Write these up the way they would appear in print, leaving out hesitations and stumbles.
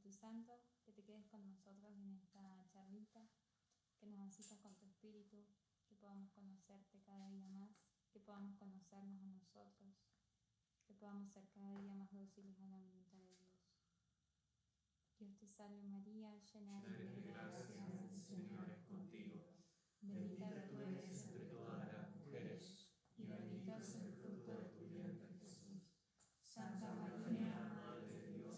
Espíritu Santo, que te quedes con nosotros en esta charlita, que nos asistas con tu Espíritu, que podamos conocerte cada día más, que podamos conocernos a nosotros, que podamos ser cada día más dóciles a la voluntad de Dios. Dios te salve María, llena eres de gracia, el Señor es contigo. Bendita tú eres entre todas las mujeres, y bendito es el fruto de tu vientre Jesús. Santa María, Madre de Dios,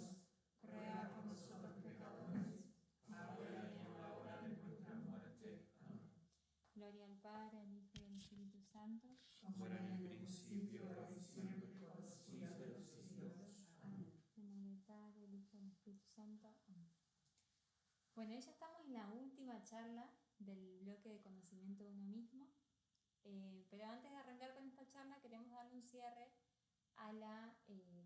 ruega por nosotros pecadores, ahora y en la hora de nuestra muerte. Amén. Gloria al Padre, al Hijo y al Espíritu Santo, como era en el principio, ahora y siempre, por los siglos de los siglos. Amén. En nombre del Padre, del Hijo y del Espíritu Santo. Amén. Bueno, ya estamos en la última charla del bloque de conocimiento de uno mismo, pero antes de arrancar con esta charla queremos darle un cierre a la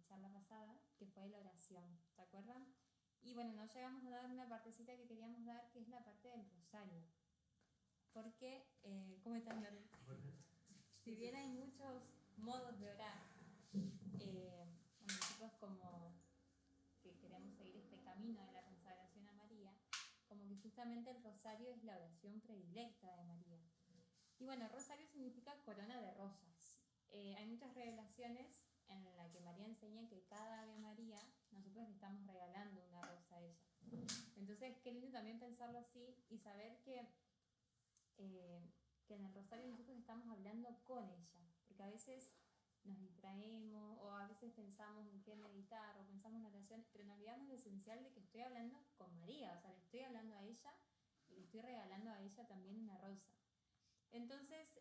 charla pasada, que fue la oración, ¿se acuerdan? Y bueno, nos llegamos a dar una partecita que queríamos dar, que es la parte del rosario. Porque, ¿cómo están? Si bien hay muchos modos de orar, nosotros como que queremos seguir este camino de la consagración a María, como que justamente el rosario es la oración predilecta de María. Y bueno, rosario significa corona de rosas. Hay muchas revelaciones en las que María enseña que cada Ave María nosotros le estamos regalando una rosa a ella. Entonces, qué lindo también pensarlo así y saber que en el rosario nosotros estamos hablando con ella, porque a veces nos distraemos o a veces pensamos en qué meditar o pensamos en la oración, pero nos olvidamos lo esencial de que estoy hablando con María, o sea, le estoy hablando a ella y le estoy regalando a ella también una rosa. Entonces,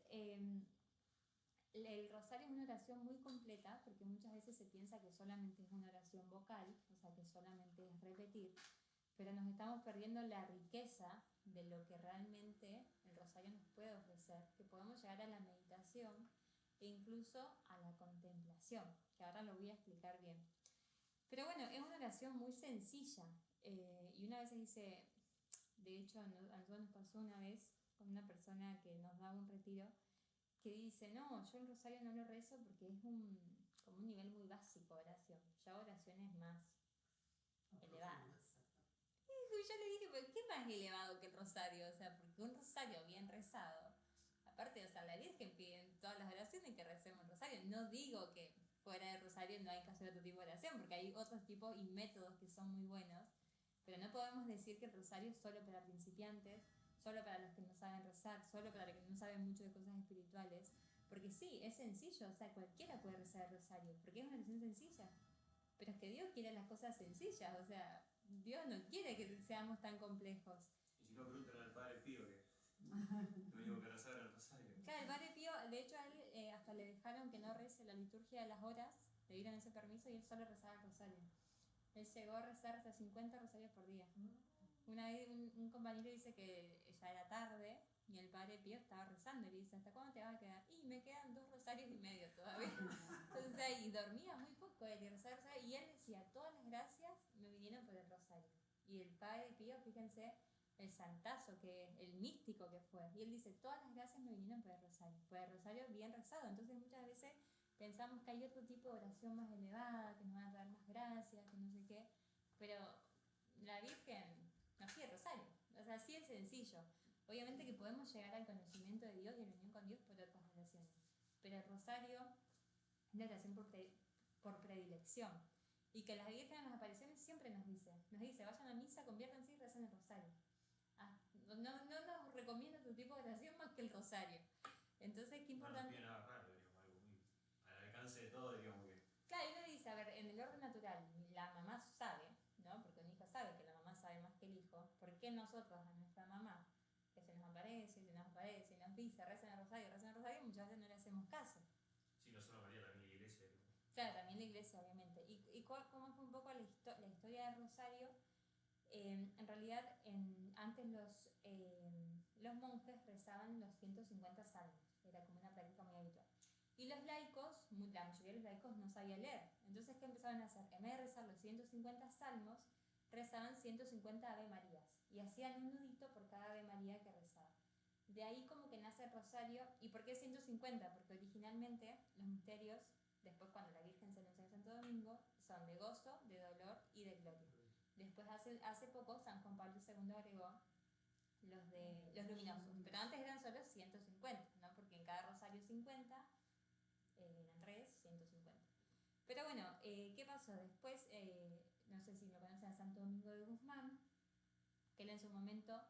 el rosario es una oración muy completa, porque muchas veces se piensa que solamente es una oración vocal, o sea, que solamente es repetir, pero nos estamos perdiendo la riqueza de lo que realmente el rosario nos puede ofrecer, que podemos llegar a la meditación e incluso a la contemplación, que ahora lo voy a explicar bien. Pero bueno, es una oración muy sencilla, y una vez se dice, de hecho a nosotros nos pasó una vez con una persona que nos daba un retiro, que dice, no, yo el rosario no lo rezo porque es como un nivel muy básico de oración, yo hago oraciones más elevadas. Y yo le dije, pero ¿qué más elevado que el rosario? O sea, porque un rosario bien rezado, aparte, o sea, la Virgen pide en todas las oraciones que recemos el rosario. No digo que fuera del rosario no hay que hacer otro tipo de oración, porque hay otros tipos y métodos que son muy buenos, pero no podemos decir que el rosario es solo para principiantes, solo para los que no saben rezar, solo para los que no saben mucho de cosas espirituales, porque sí, es sencillo, o sea, cualquiera puede rezar el rosario, porque es una oración sencilla. Pero es que Dios quiere las cosas sencillas, o sea, Dios no quiere que seamos tan complejos. Y si no, preguntan al Padre Pío que lo único que rezaba era el rosario. Claro, el Padre Pío, de hecho a él hasta le dejaron que no rece la liturgia de las horas, le dieron ese permiso y él solo rezaba el rosario. Él llegó a rezar hasta 50 rosarios por día. Una vez un compañero dice que ya era tarde y el Padre Pío estaba rezando y le dice, ¿hasta cuándo te vas a quedar? Y me quedan 2 rosarios y medio todavía. Entonces, y dormía muy poco él y rezaba el rosario, y él decía, todas las gracias me vinieron por el rosario. Y el Padre Pío, fíjense, el santazo, el místico que fue. Y él dice, todas las gracias me vinieron por el rosario bien rezado. Entonces muchas veces pensamos que hay otro tipo de oración más elevada, que nos van a dar más gracias, que no sé qué, pero la Virgen nos pide rosario, o sea, así es sencillo. Obviamente que podemos llegar al conocimiento de Dios y a la unión con Dios por otras oraciones, pero el rosario es la oración por predilección, y que las Virgen en las apariciones siempre nos dice, vayan a misa, conviértanse y recen el rosario. No nos recomienda otro tipo de oración más que el rosario. Entonces, qué importante. No nos pide nada raro, digamos, algo muy al alcance de todo, digamos que. Claro, y uno dice, a ver, en el orden natural, la mamá sabe, ¿no? Porque un hijo sabe que la mamá sabe más que el hijo. ¿Por qué nosotros, a nuestra mamá, que se nos aparece, y nos dice, recen el rosario, muchas veces no le hacemos caso? Sí, no solo María, también la iglesia. Claro, también la iglesia, obviamente. ¿Y cómo fue un poco la historia del rosario? En realidad, antes los monjes rezaban los 150 salmos, era como una práctica muy habitual. Y los laicos, la mayoría de los laicos no sabían leer. Entonces, ¿qué empezaban a hacer? En vez de rezar los 150 salmos, rezaban 150 Ave Marías. Y hacían un nudito por cada Ave María que rezaban. De ahí como que nace el rosario. ¿Y por qué 150? Porque originalmente los misterios, después cuando la Virgen se anuncia en Santo Domingo, son de gozo, de dolor y de gloria. Después hace poco San Juan Pablo II agregó los luminosos, pero antes eran solo 150, ¿no? Porque en cada rosario 50, eran 3, 150. Pero bueno, ¿qué pasó? Después, no sé si lo conocen a Santo Domingo de Guzmán, que él en su momento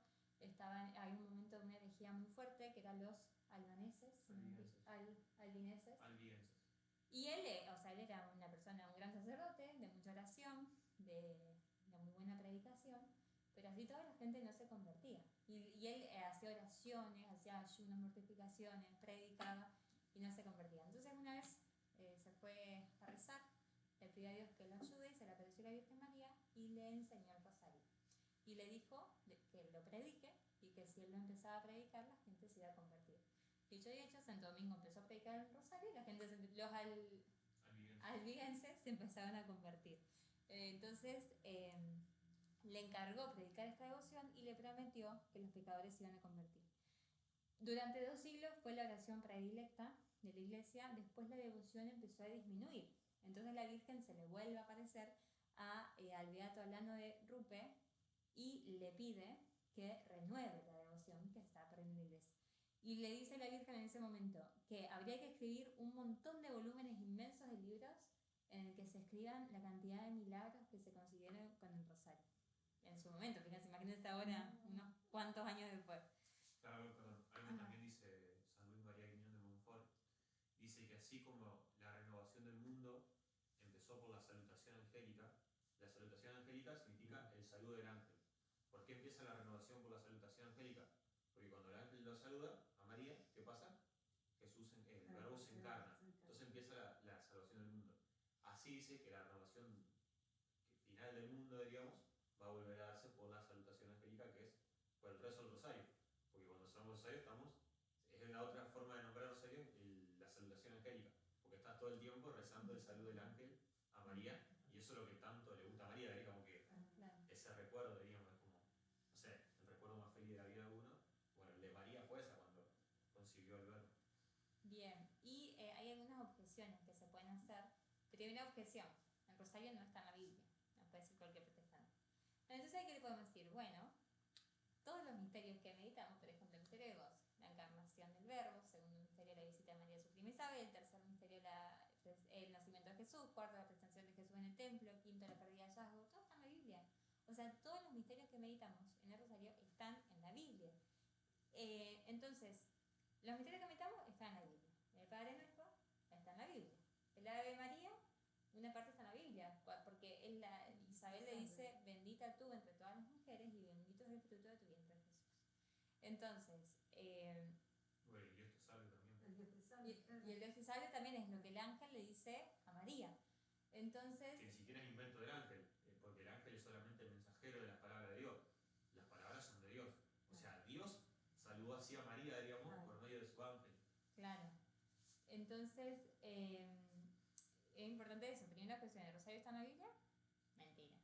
hay un momento de una herejía muy fuerte, que eran los albineses. Y él, él era una persona, un gran sacerdote, de mucha oración, de muy buena predicación, pero así toda la gente no se convertía. Y él hacía oraciones, hacía ayunos, mortificaciones, predicaba y no se convertía. Entonces una vez se fue a rezar, le pidió a Dios que lo ayude y se le apareció la Virgen María y le enseñó el rosario. Y le dijo que lo predique y que si él lo empezaba a predicar, la gente se iba a convertir. Dicho y hecho, Santo Domingo empezó a predicar el rosario y la gente, los albigenses se empezaron a convertir. Entonces le encargó predicar esta devoción y le prometió que los pecadores se iban a convertir. Durante 2 siglos fue la oración predilecta de la iglesia, después la devoción empezó a disminuir. Entonces la Virgen se le vuelve a aparecer al beato Alano de Rupe y le pide que renueve la devoción que está perdiendo la iglesia. Y le dice a la Virgen en ese momento que habría que escribir un montón de volúmenes inmensos de libros en el que se escriban la cantidad de milagros que se consiguieron con el rosario. En su momento, fíjense, imagínense ahora, unos cuantos años después. Claro, perdón. Algo también dice San Luis María Guiñón de Montfort. Dice que así como la renovación del mundo empezó por la salutación angélica, la salutación angélica significa el saludo del ángel. ¿Por qué empieza la renovación por la salutación angélica? Porque cuando el ángel lo saluda a María, ¿qué pasa? El verbo se encarna. Entonces empieza la salvación del mundo. Así dice que la renovación final del mundo, digamos, va a volver a darse por la salutación angélica, que es por el rezo del rosario. Porque cuando usamos rosario es la otra forma de nombrar rosario, la salutación angélica. Porque estás todo el tiempo rezando el saludo del ángel a María, y eso es lo que tanto le gusta a María, digamos que ese recuerdo, digamos, es como, no sé, el recuerdo más feliz de la vida de uno. Bueno, el de María fue esa cuando concibió el verbo. Bien, y hay algunas objeciones que se pueden hacer. Primera objeción, el rosario no está en la Biblia, no puede decir cualquier protestante. Entonces, ¿qué le podemos decir? Bueno, todos los misterios que meditamos, por ejemplo, el misterio de gozo, la encarnación del verbo, segundo misterio la visita de María a su prima Isabel, tercer misterio el nacimiento de Jesús, cuarto la presentación de Jesús en el templo, quinto la pérdida de hallazgo, todo está en la Biblia. O sea, todos los misterios que meditamos en el rosario están en la Biblia. Entonces, los misterios que meditamos están en la Biblia. El Padre Nuestro está en la Biblia. El Ave María, una parte está en la Biblia, porque Isabel le dice, bendita tú entre todas las mujeres y bendito es el fruto de tu vientre, Jesús. Entonces, bueno, y Dios te salve también. Y el Dios te salve también es lo que el ángel le dice a María. Entonces, que ni siquiera es invento del ángel, porque el ángel es solamente el mensajero de las palabras de Dios. Las palabras son de Dios. O sea, Dios saludó así a María, digamos, por medio de su ángel. Claro. Entonces, es importante eso. Primera objeción, ¿el rosario está en la Biblia? Mentira.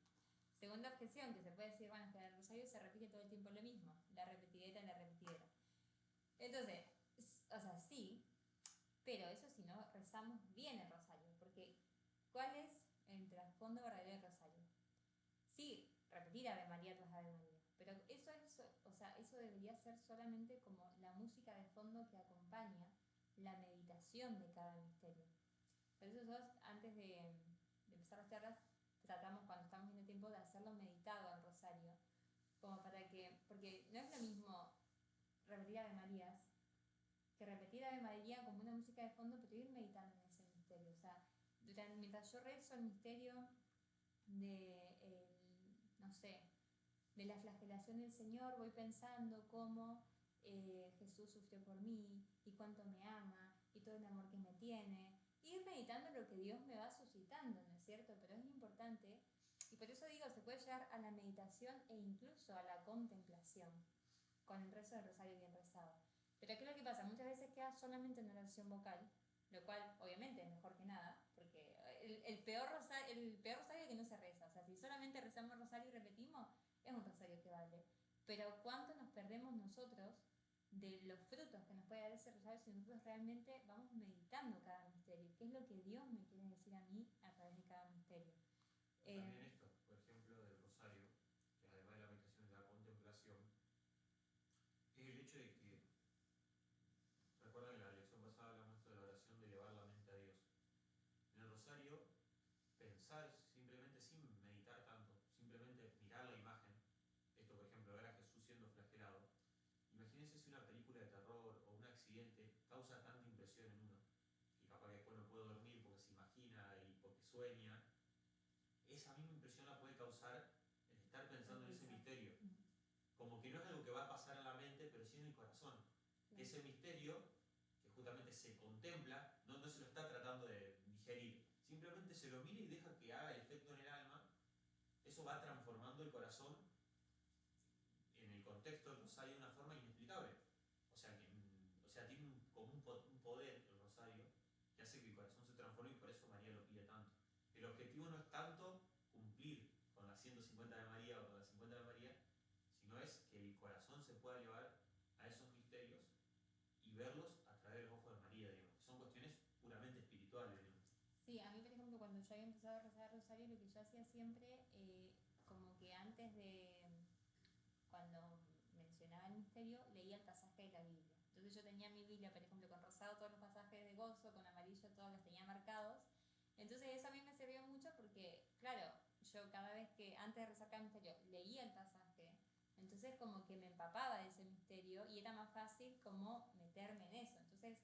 Segunda objeción, que se puede decir, bueno, es que el rosario se repite todo el tiempo lo mismo. La repetidera. Entonces, o sea, sí, pero eso si no rezamos bien el rosario. Porque, ¿cuál es el trasfondo verdadero del rosario? Sí, repetir Ave María tras Ave María. Pero eso debería ser solamente como la música de fondo que acompaña la meditación de cada misterio. Por eso nosotros, antes de empezar las charlas, tratamos, cuando estamos viendo tiempo, de hacerlo meditado al rosario, como para que, porque no es lo mismo repetir Ave Marías que repetir Ave María como una música de fondo, pero ir meditando en ese misterio. O sea, mientras yo rezo el misterio de la flagelación del Señor, voy pensando cómo Jesús sufrió por mí y cuánto me ama y todo el amor que me tiene. Ir meditando lo que Dios me va suscitando, ¿no es cierto? Pero es importante, y por eso digo, se puede llegar a la meditación e incluso a la contemplación con el rezo del rosario bien rezado. Pero ¿qué es lo que pasa? Muchas veces queda solamente en oración vocal, lo cual obviamente es mejor que nada, porque el peor rosario es que no se reza. O sea, si solamente rezamos el rosario y repetimos, es un rosario que vale. Pero ¿cuánto nos perdemos nosotros de los frutos que nos puede dar ese rosario si nosotros realmente vamos meditando cada misterio? ¿Qué es lo que Dios me quiere decir a mí a través de cada misterio? También esto, por ejemplo, del rosario, siguiente causa tanta impresión en uno, y capaz que después no puede dormir porque se imagina y porque sueña, esa misma impresión la puede causar el estar pensando en ese misterio. Como que no es algo que va a pasar a la mente, pero sí en el corazón. Que ese misterio, que justamente se contempla, no se lo está tratando de digerir, simplemente se lo mira y deja que haga el efecto en el alma. Eso va transformando el corazón en el contexto del rosario de una forma inexplicable. O sea, tiene como un poder el rosario que hace que el corazón se transforme, y por eso María lo pide tanto. El objetivo no es tanto cumplir con las 150 de María o con las 50 de María, sino es que el corazón se pueda llevar a esos misterios y verlos a través de los ojos de María, digamos. Son cuestiones puramente espirituales, digamos. Sí, a mí, por ejemplo, cuando yo había empezado a rezar rosario, lo que yo hacía siempre, como que antes de, cuando mencionaba el misterio, leía el pasaje de la Biblia. Entonces yo tenía mi Biblia, por ejemplo, con rosado todos los pasajes de gozo, con amarillo todos los tenía marcados. Entonces eso a mí me sirvió mucho porque, claro, yo cada vez que, antes de rezar cada misterio, leía el pasaje, entonces como que me empapaba de ese misterio y era más fácil como meterme en eso. Entonces,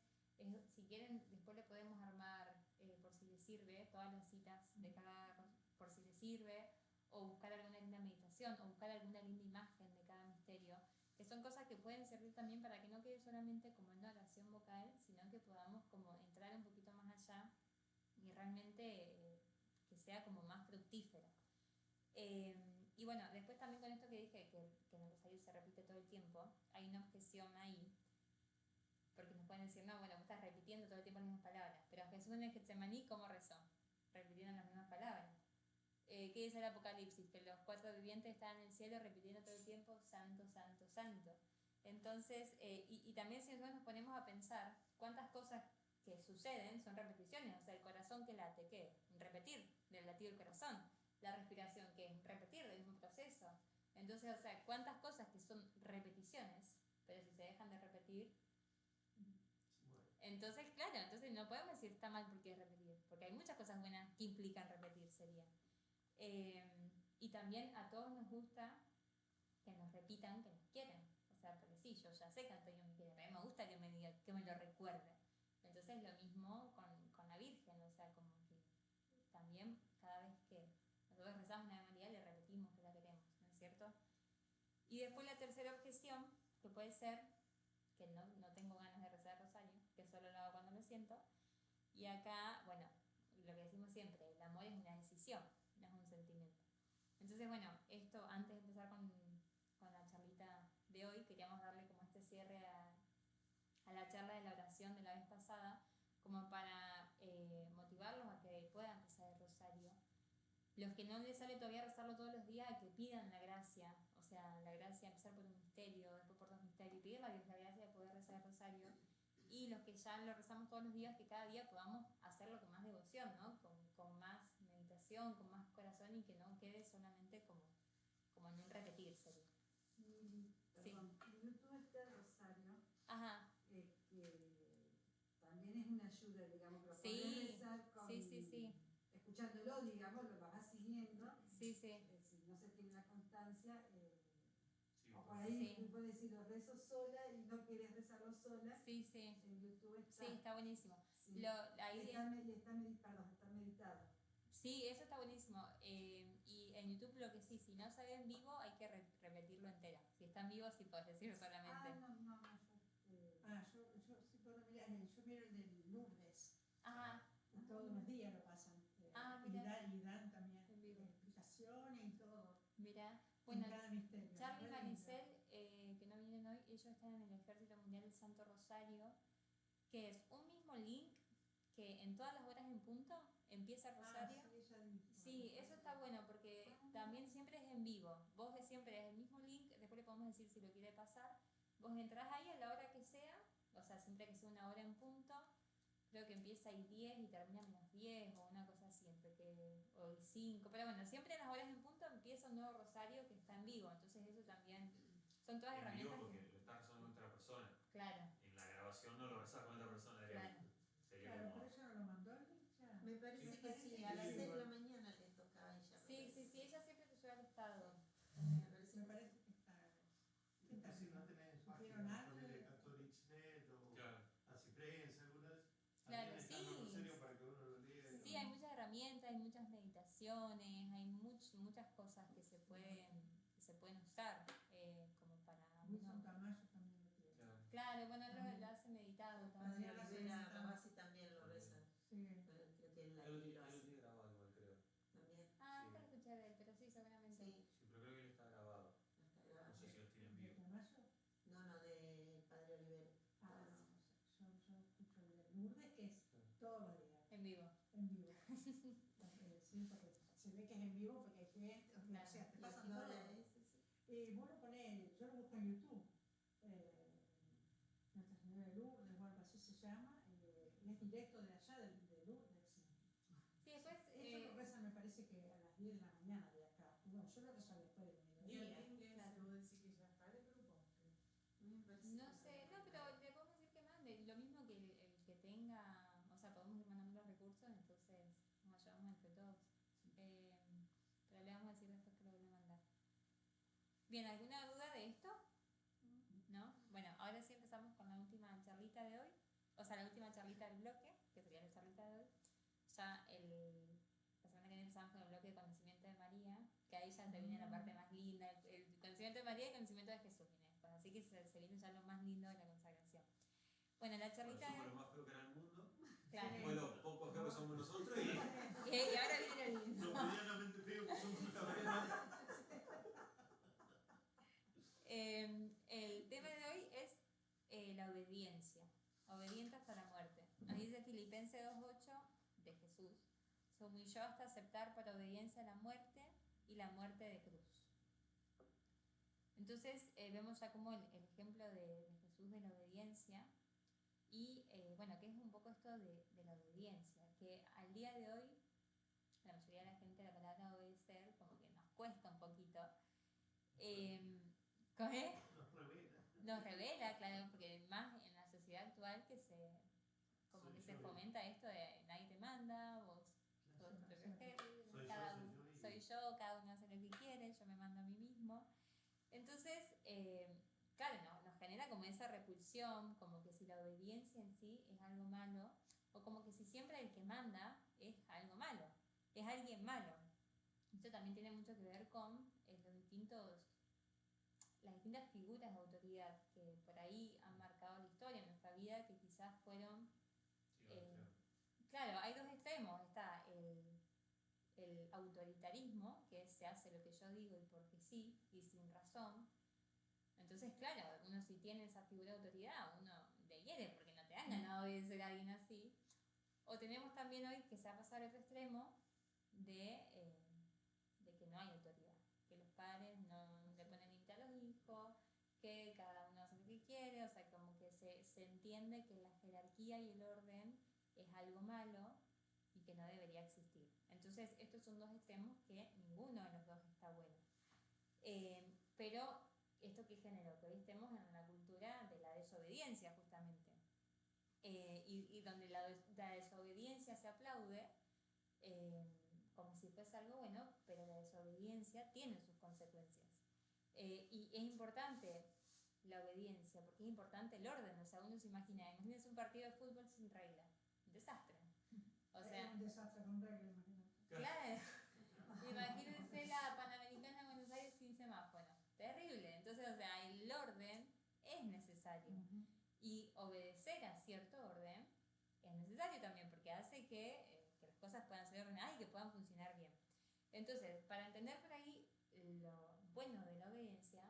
si quieren, después le podemos armar, por si les sirve, todas las citas de cada, por si les sirve, o buscar alguna linda meditación, o buscar alguna linda imagen de cada misterio, que son cosas que pueden servir también para que no quede solamente como en una oración vocal, sino que podamos como entrar un poquito más allá y realmente que sea como más fructífera. Y bueno, después también con esto que dije, que en el rosario se repite todo el tiempo, hay una objeción ahí, porque nos pueden decir, no, bueno, vos estás repitiendo todo el tiempo las mismas palabras, pero Jesús en el Getsemaní, ¿cómo rezó? Repitiendo las mismas palabras. ¿Qué dice el Apocalipsis? Que los 4 vivientes están en el cielo repitiendo todo el tiempo, santo, santo, santo. Entonces, y también si nosotros nos ponemos a pensar cuántas cosas que suceden son repeticiones, o sea, el corazón que late, ¿qué? Repetir del latido del corazón. La respiración, ¿qué? Repetir del mismo proceso. Entonces, o sea, cuántas cosas que son repeticiones, pero si se dejan de repetir, entonces, claro, entonces no podemos decir está mal porque es repetir, porque hay muchas cosas buenas que implican repetir, sería. Y también a todos nos gusta que nos repitan que nos quieren. O sea, porque sí, yo ya sé que Antonio me quiere, pero a mí me gusta que me diga, que me lo recuerde. Entonces lo mismo con la Virgen, o sea, como que también cada vez que nosotros rezamos una Ave María le repetimos que la queremos, ¿no es cierto? Y después la tercera objeción, que puede ser que no tengo ganas de rezar el rosario, que solo lo hago cuando me siento. Y acá, bueno, lo que decimos siempre, el amor es una decisión, no es un sentimiento. Entonces, bueno, esto antes de empezar con la charlita de hoy, queríamos darle como este cierre a la charla de la oración de la vez pasada, como para motivarlos a que puedan rezar el rosario. Los que no les sale todavía rezarlo todos los días, que pidan la gracia, o sea, la gracia, empezar por un misterio, después por 2 misterios, y pedirle a Dios la gracia de poder rezar el rosario. Y los que ya lo rezamos todos los días, que cada día podamos hacerlo con más devoción, ¿no? Con más meditación, con más corazón, y que no quede solamente como en un repetir, sería. Perdón, en YouTube está el rosario, Ajá. que también es una ayuda, digamos, que lo Sí, podés rezar con, sí. escuchándolo, digamos, lo vas siguiendo. Sí. Si no se tiene la constancia, Sí, o por ahí sí. puedes decir, lo rezo sola y no querés rezarlo sola. Sí. En YouTube está. Sí, está buenísimo. Sí. Está meditado. Sí, eso está buenísimo. Y en YouTube lo que sí, si no se ve en vivo, hay que repetirlo entero. Si está en vivo, sí podés decir solamente. Yo sí puedo mirar, yo miro el de Lourdes. Ajá. Todos los días lo pasan. Mira. Y dan también explicaciones y todo. Mira, bueno, cada misterio. Charlie y Maricel, que no vienen hoy, ellos están en el Ejército Mundial del Santo Rosario, que es un mismo link que en todas las horas en punto empieza el rosario. Sí, eso está bueno porque también siempre es en vivo. Vos siempre es el mismo link, después le podemos decir si lo quiere pasar. Vos entrás ahí a la hora que sea, o sea, siempre que sea una hora en punto. Creo que empieza ahí 10 y termina menos 10 o una cosa así, o 5. Pero bueno, siempre a las horas en punto empieza un nuevo rosario que está en vivo. Entonces eso también son todas herramientas. En vivo porque lo estás rezando con otra persona. Claro. En la grabación no lo rezas con otra persona. Claro. Sería Claro, como... pero ella no lo mandó el link ya. Me parece que sí, a las 6 de la mañana le tocaba a ella. Sí, ella siempre te lleva al estado. Me parece que está. Si no tenés ¿Hicieron página, algo? ponele Catholicnet o... Claro. canciones, hay muchas cosas que se pueden usar como para Wilson uno. Camacho también lo tiene. Claro. Claro, bueno, lo hace meditado Padre también. Rivera Rabasi también lo reza. Sí. Que tiene la Él lo y tiene lo él lo hace tiene grabado igual, creo. también. Ah, Sí. nunca lo escuché de él, pero sí, seguramente. Sí, Sí, pero creo que él está grabado. está No grabado. sé si los tiene en ¿De vivo. Camacho? No, no, de Padre Olivera. Ah, no, yo escucho el de Lourdes, que es todos los días, En vivo. en vivo. Sí, porque se ve que es en vivo porque hay gente, o sea, te Y a pasan todo. Flores, sí. Vos lo ponés, yo lo busco en YouTube, Nuestra Señora de Lourdes o algo así se llama, y es directo de allá de Lourdes. Sí, después. Eso lo rezan, me parece que a las 10 de la mañana de acá. Bueno, yo lo rezo después del Y el mediodía. inglés, Claro. se puede decir que ya está de grupo. A mí me parece No que sé, no, pero le podemos decir que mande. Lo mismo que el que tenga, o sea, podemos ir mandando los recursos, entonces nos ayudamos entre todos. Pero le vamos a decir después que lo vuelva a mandar. Bien, ¿alguna duda de esto? ¿No? Bueno, ahora sí empezamos con la última charlita de hoy. O sea, la última charlita del bloque, que sería la charlita de hoy. Ya la semana que viene empezamos con el bloque de conocimiento de María, que ahí ya se viene la parte más linda. El conocimiento de María y el conocimiento de Jesús viene después. Así que se viene ya lo más lindo de la consagración. Bueno, la charlita Somos de los más feos que era el mundo. claro. Después los pocos feos que somos nosotros y Y ahora viene lo lindo. los medianamente feos que somos nosotros. El tema de hoy es la obediencia. Obediente hasta la muerte. Nos dice Filipenses 2:8 de Jesús. Se humilló hasta aceptar por obediencia la muerte y la muerte de cruz. Entonces vemos ya como el ejemplo de Jesús de la obediencia y bueno, que es un poco esto de la obediencia, que al día de hoy la mayoría de la gente la palabra obedecer como que nos cuesta un poquito. ¿Cómo es? Nos revela, claro, porque más en la sociedad actual que se fomenta esto de nadie te manda, vos sos tu propio jefe, soy yo, cada uno hace lo que quiere, yo me mando a mí mismo. Entonces, claro, nos genera como esa repulsión, como que si la obediencia en sí es algo malo, o como que si siempre el que manda es algo malo, es alguien malo. Esto también tiene mucho que ver con las distintas figuras de autoridad que por ahí han marcado la historia en nuestra vida, que quizás fueron... claro, hay dos extremos. Está el autoritarismo, que se hace lo que yo digo y porque sí, y sin razón. Entonces, claro, uno si tiene esa figura de autoridad, uno le hiere porque no te dan ganas de obedecer a alguien así. O tenemos también hoy que se ha pasado al otro extremo de que no hay autoridad, que los padres no le ponen límite a los hijos, que cada uno hace lo que quiere, o sea, como que se entiende que la jerarquía y el orden es algo malo y que no debería existir. Entonces, estos son dos extremos que ninguno de los dos está bueno. Pero, ¿esto qué generó? Que hoy estemos en una cultura de la desobediencia, justamente. Y donde la desobediencia se aplaude, como si fuese algo bueno, pero la desobediencia tiene sus consecuencias. Y es importante la obediencia, porque es importante el orden. O sea, uno se imagínense un partido de fútbol sin reglas, un desastre. O sea, Es un desastre con reglas, imagínate. claro, imagínense la Panamericana de Buenos Aires sin semáforo, terrible. Entonces, o sea, el orden es necesario. Y obedecer a cierto orden es necesario también, porque hace que las cosas puedan ser ordenadas y que puedan funcionar bien. Entonces, para entender por ahí lo bueno de la obediencia,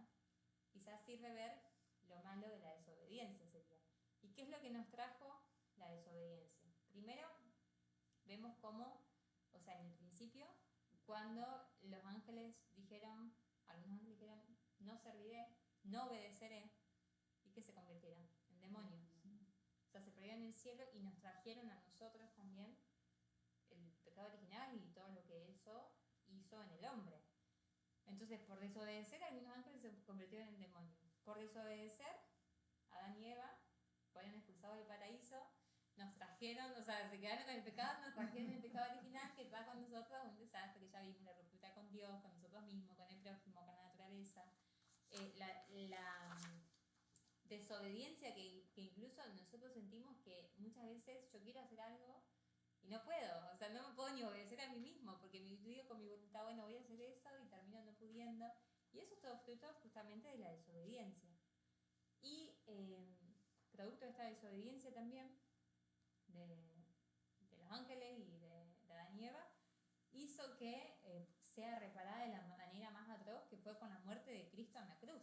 quizás sirve ver lo malo de la desobediencia sería. ¿Y qué es lo que nos trajo la desobediencia? Primero, vemos cómo, o sea, en el principio, cuando los ángeles dijeron, algunos ángeles dijeron, no serviré, no obedeceré, ¿y qué se convirtieron? En demonios. O sea, se perdieron en el cielo y nos trajeron a nosotros también el pecado original y todo lo que eso hizo en el hombre. Entonces, por desobedecer, algunos ángeles se convirtieron en demonios. Por desobedecer, Adán y Eva fueron expulsados del paraíso, nos trajeron, o sea, se quedaron con el pecado, nos trajeron el pecado original que trajo a nosotros un desastre, que ya vimos, la ruptura con Dios, con nosotros mismos, con el prójimo, con la naturaleza. La desobediencia que incluso nosotros sentimos que muchas veces yo quiero hacer algo Y no puedo, o sea, no me puedo ni obedecer a mí mismo, porque digo con mi voluntad, bueno, voy a hacer eso y termino no pudiendo. Y eso es todo fruto justamente de la desobediencia. Y producto de esta desobediencia también, de los ángeles y de Adán y Eva, hizo que sea reparada de la manera más atroz, que fue con la muerte de Cristo en la cruz.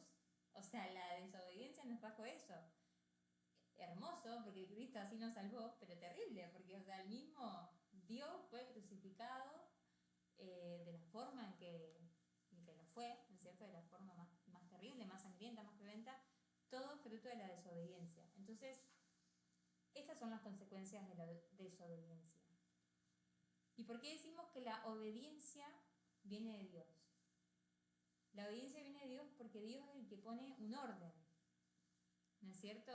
O sea, la desobediencia nos trajo eso. Hermoso, porque Cristo así nos salvó, pero terrible, porque o sea, el mismo Dios fue crucificado de la forma en que lo fue, ¿no es cierto? De la forma más terrible, más sangrienta, más cruenta, todo fruto de la desobediencia. Entonces, estas son las consecuencias de la desobediencia. ¿Y por qué decimos que la obediencia viene de Dios? La obediencia viene de Dios porque Dios es el que pone un orden, ¿no es cierto?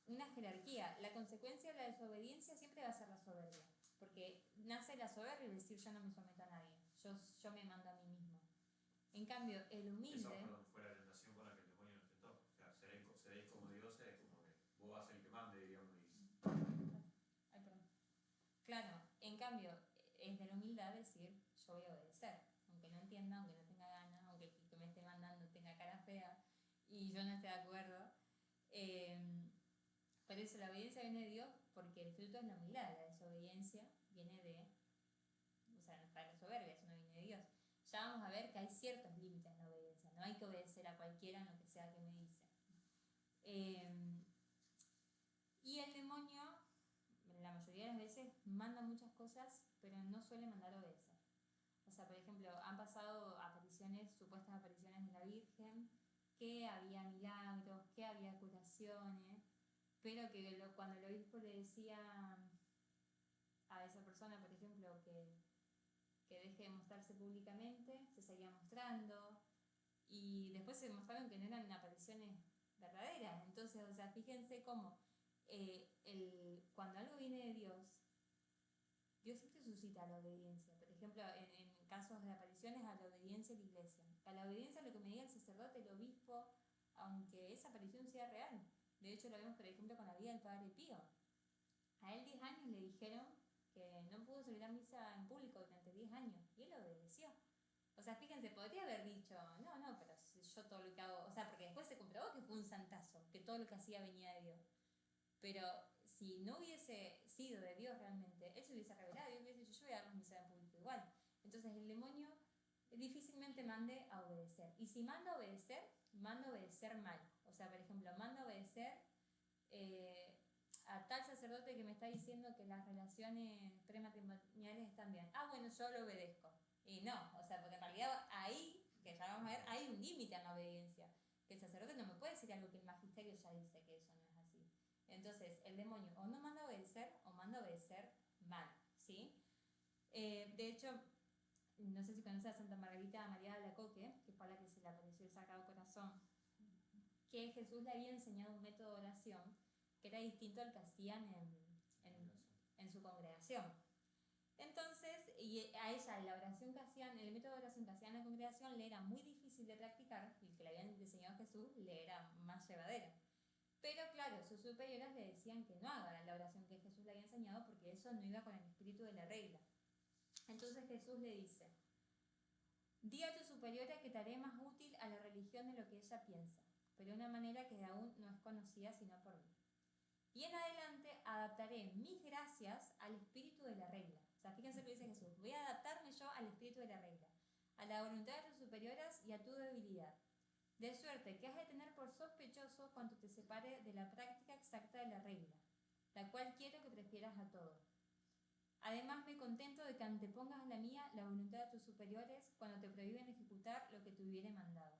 Una jerarquía. La consecuencia de la desobediencia siempre va a ser la soberbia, porque nace la soberbia, es decir, yo no me someto a nadie, yo me mando a mí mismo. En cambio, el humilde... Esa fue la tentación con la que el demonio nos tentó. O sea, seréis como dioses, como que vos vas a ser el que mande, digamos. Ay, perdón. Claro, en cambio, es de la humildad decir, yo voy a obedecer, aunque no entienda, aunque no tenga ganas, aunque el que me esté mandando tenga cara fea y yo no esté de acuerdo. Por eso la obediencia viene de Dios, porque el fruto es la humildad. La desobediencia viene de, o sea, no está la soberbia, eso no viene de Dios. Ya vamos a ver que hay ciertos límites en la obediencia, no hay que obedecer a cualquiera en lo que sea que me dice. Y el demonio, la mayoría de las veces, manda muchas cosas, pero no suele mandar obedecer. O sea, por ejemplo, han pasado apariciones, supuestas apariciones de la Virgen, que había milagros, que había curaciones, pero que cuando el obispo le decía a esa persona, por ejemplo, que deje de mostrarse públicamente, se seguía mostrando, y después se demostraron que no eran apariciones verdaderas. Entonces, o sea, fíjense cómo cuando algo viene de Dios, Dios siempre suscita la obediencia. Por ejemplo, en casos de apariciones, a la obediencia de la iglesia. A la obediencia a lo que me diga el sacerdote, el obispo, aunque esa aparición sea real. De hecho, lo vemos, por ejemplo, con la vida del Padre Pío. A él 10 años le dijeron que no pudo celebrar misa en público durante 10 años, y él obedeció. O sea, fíjense, podría haber dicho, no, pero yo todo lo que hago, o sea, porque después se comprobó que fue un santazo, que todo lo que hacía venía de Dios. Pero si no hubiese sido de Dios realmente, él se hubiese revelado y hubiese dicho, yo voy a dar misa en público igual. Entonces el demonio difícilmente mande a obedecer. Y si manda a obedecer mal. O sea, por ejemplo, manda a obedecer a tal sacerdote que me está diciendo que las relaciones prematrimoniales están bien. Ah, bueno, yo lo obedezco. Y no, o sea, porque en realidad ahí, que ya vamos a ver, hay un límite en la obediencia. Que el sacerdote no me puede decir algo que el magisterio ya dice que eso no es así. Entonces, el demonio o no manda a obedecer o manda a obedecer mal, ¿sí? De hecho, no sé si conoces a Santa Margarita María de Alacoque, que fue a la que se le apareció el Sagrado Corazón, que Jesús le había enseñado un método de oración que era distinto al que hacían en su congregación. Entonces, y a ella la oración que hacían, el método de oración que hacían en la congregación le era muy difícil de practicar, y el que le habían enseñado a Jesús le era más llevadero. Pero claro, sus superiores le decían que no haga la oración que Jesús le había enseñado porque eso no iba con el espíritu de la regla. Entonces Jesús le dice, di a tu superiora que te haré más útil a la religión de lo que ella piensa, pero de una manera que aún no es conocida sino por mí. Y en adelante adaptaré mis gracias al espíritu de la regla. O sea, fíjense lo que dice Jesús, voy a adaptarme yo al espíritu de la regla, a la voluntad de tus superioras y a tu debilidad. De suerte que has de tener por sospechoso cuanto te separe de la práctica exacta de la regla, la cual quiero que prefieras a todo. Además me contento de que antepongas a la mía la voluntad de tus superiores cuando te prohíben ejecutar lo que te hubiere mandado.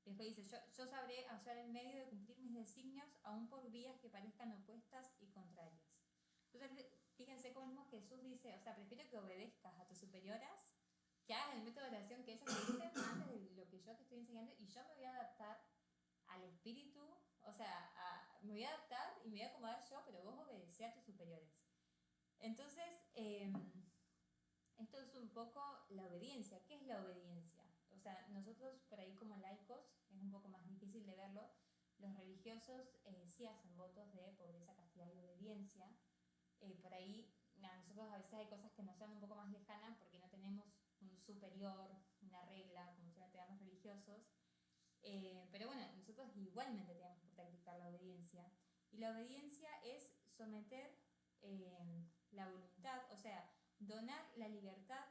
Después dice, yo sabré hallar el medio de cumplir mis designios aun por vías que parezcan opuestas y contrarias. Entonces, fíjense cómo Jesús dice, o sea, prefiero que obedezcas a tus superioras, que hagas el método de oración que ellos te dicen antes de lo que yo te estoy enseñando, y yo me voy a adaptar al espíritu, o sea, me voy a adaptar y me voy a acomodar yo, pero vos obedecé a tus superiores. Entonces, esto es un poco la obediencia. ¿Qué es la obediencia? O sea, nosotros por ahí como laicos, es un poco más difícil de verlo, los religiosos sí hacen votos de pobreza, castidad y obediencia, por ahí, nada, nosotros a veces hay cosas que nos son un poco más lejanas porque no tenemos un superior, una regla, como si no tengamos religiosos. Pero bueno, nosotros igualmente tenemos que practicar la obediencia. Y la obediencia es someter la voluntad, o sea, donar la libertad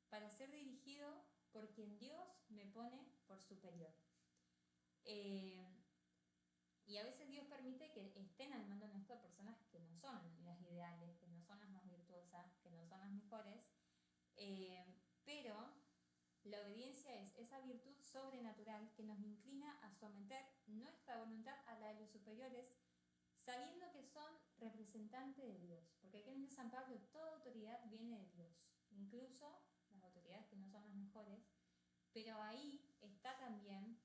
para ser dirigido por quien Dios me pone por superior. Y a veces Dios permite que estén al mando nuestro personas que no son las ideales, que no son las más virtuosas, que no son las mejores, pero la obediencia es esa virtud sobrenatural que nos inclina a someter nuestra voluntad a la de los superiores, sabiendo que son representantes de Dios. Porque aquí en San Pablo toda autoridad viene de Dios, incluso las autoridades que no son las mejores, pero ahí está también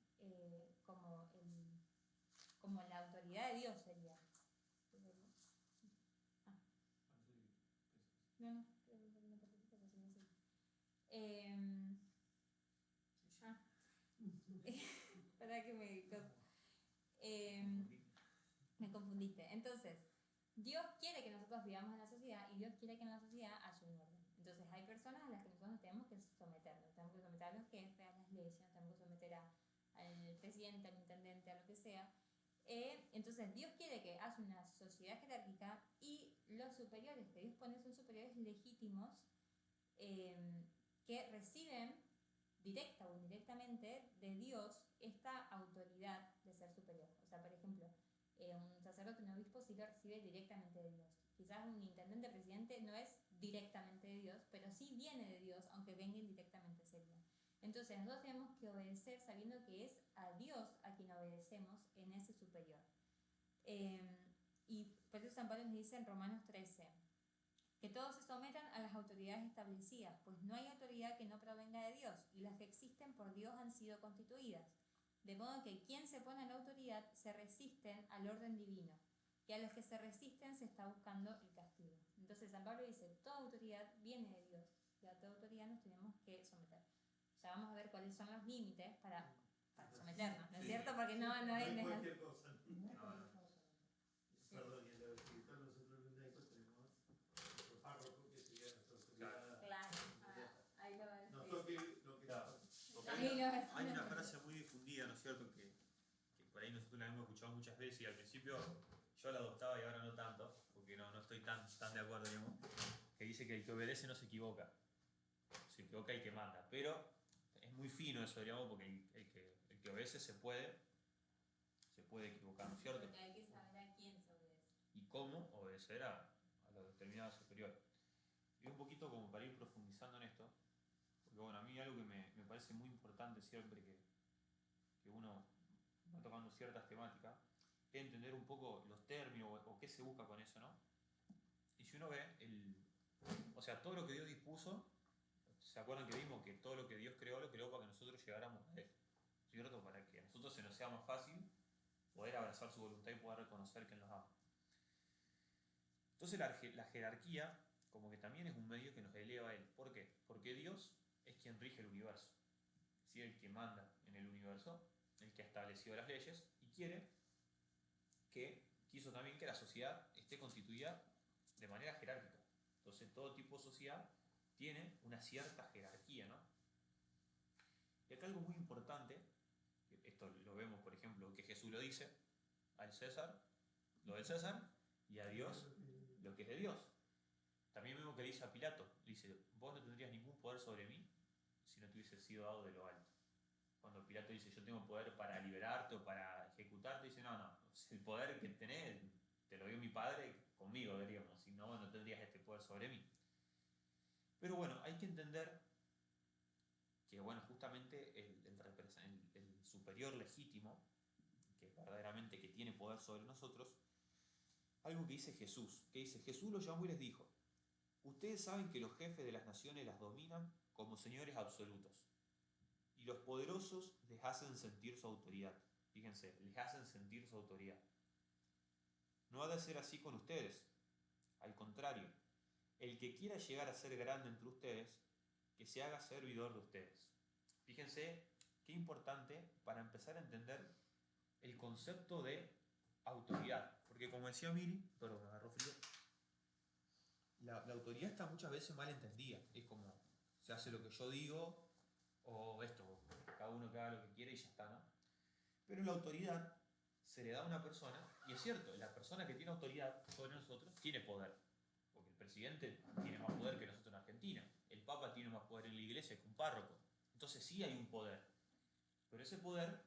como la autoridad de Dios sería. No, para que me confundiste. Entonces, Dios quiere que nosotros vivamos en la sociedad y Dios quiere que en la sociedad haya un orden. Entonces, hay personas a las que nosotros nos tenemos que someter. Nos tenemos que someter a los jefes, a las leyes, nos tenemos que someter al presidente, al intendente, a lo que sea. Entonces, Dios quiere que haya una sociedad jerárquica y los superiores que Dios pone son superiores legítimos que reciben directa o indirectamente de Dios esta autoridad de ser superior. O sea, por ejemplo, un sacerdote, un obispo sí lo recibe directamente de Dios. Quizás un intendente, presidente no es directamente de Dios, pero sí viene de Dios, aunque venga indirectamente sería. Entonces nosotros tenemos que obedecer sabiendo que es a Dios a quien obedecemos en ese superior. Y por eso San Pablo nos dice en Romanos 13, que todos se sometan a las autoridades establecidas, pues no hay autoridad que no provenga de Dios, y las que existen por Dios han sido constituidas. De modo que quien se pone a la autoridad se resisten al orden divino, que a los que se resisten se está buscando el castigo. Entonces San Pablo dice, toda autoridad viene de Dios, y a toda autoridad nos tenemos que someter. Ya vamos a ver cuáles son los límites para someternos, ¿no es cierto? Porque no es cualquier cosa. No, cualquier cosa. Perdón, y en la Basílica nosotros en Unaico tenemos nuestro párroco que sería nuestra autoridad. Claro, ahí lo ves. No toque lo que Claro. Porque hay una frase muy difundida, ¿no es cierto? Que por ahí nosotros la hemos escuchado muchas veces y al principio yo la adoptaba y ahora no tanto, porque no estoy tan de acuerdo, digamos, que dice que el que obedece no se equivoca. Se equivoca el que manda. Pero es muy fino eso, digamos, porque el que obedece se puede equivocar, ¿no es cierto? Porque hay que saber a quién se obedece. Y cómo obedecer a los determinados superiores. Y un poquito como para ir profundizando en esto, porque bueno, a mí algo que me parece muy importante siempre que uno va tocando ciertas temáticas, es entender un poco los términos o qué se busca con eso, ¿no? Y si uno ve, o sea, todo lo que Dios dispuso, ¿se acuerdan que vimos que todo lo que Dios creó, lo creó para que nosotros llegáramos a Él? ¿Cierto? Para que a nosotros se nos sea más fácil poder abrazar su voluntad y poder reconocer que Él nos ama. Entonces la jerarquía como que también es un medio que nos eleva a Él. ¿Por qué? Porque Dios es quien rige el universo. ¿Sí? El que manda en el universo, el que ha establecido las leyes y quiso también que la sociedad esté constituida de manera jerárquica. Entonces todo tipo de sociedad tiene una cierta jerarquía, ¿no? Y acá algo muy importante, esto lo vemos por ejemplo, que Jesús lo dice, al César lo del César y a Dios lo que es de Dios. También vemos que le dice a Pilato, dice, vos no tendrías ningún poder sobre mí si no te hubiese sido dado de lo alto. Cuando Pilato dice, yo tengo poder para liberarte o para ejecutarte, dice, no, el poder que tenés te lo dio mi padre conmigo, diríamos, si no, no tendrías este poder sobre mí. Pero bueno, hay que entender que bueno, justamente el superior legítimo, que verdaderamente que tiene poder sobre nosotros, algo que dice Jesús, Jesús los llamó y les dijo, ustedes saben que los jefes de las naciones las dominan como señores absolutos, y los poderosos les hacen sentir su autoridad. Fíjense, les hacen sentir su autoridad. No ha de ser así con ustedes. Al contrario, el que quiera llegar a ser grande entre ustedes, que se haga servidor de ustedes. Fíjense qué importante para empezar a entender el concepto de autoridad. Porque como decía Miri, perdón, me agarró frío. la autoridad está muchas veces mal entendida. Es como, se hace lo que yo digo, o esto, cada uno que haga lo que quiere y ya está, ¿no? Pero la autoridad se le da a una persona, y es cierto, la persona que tiene autoridad sobre nosotros tiene poder. Porque el presidente tiene más poder que nosotros en Argentina. El Papa tiene más poder en la iglesia que un párroco. Entonces sí hay un poder. Pero ese poder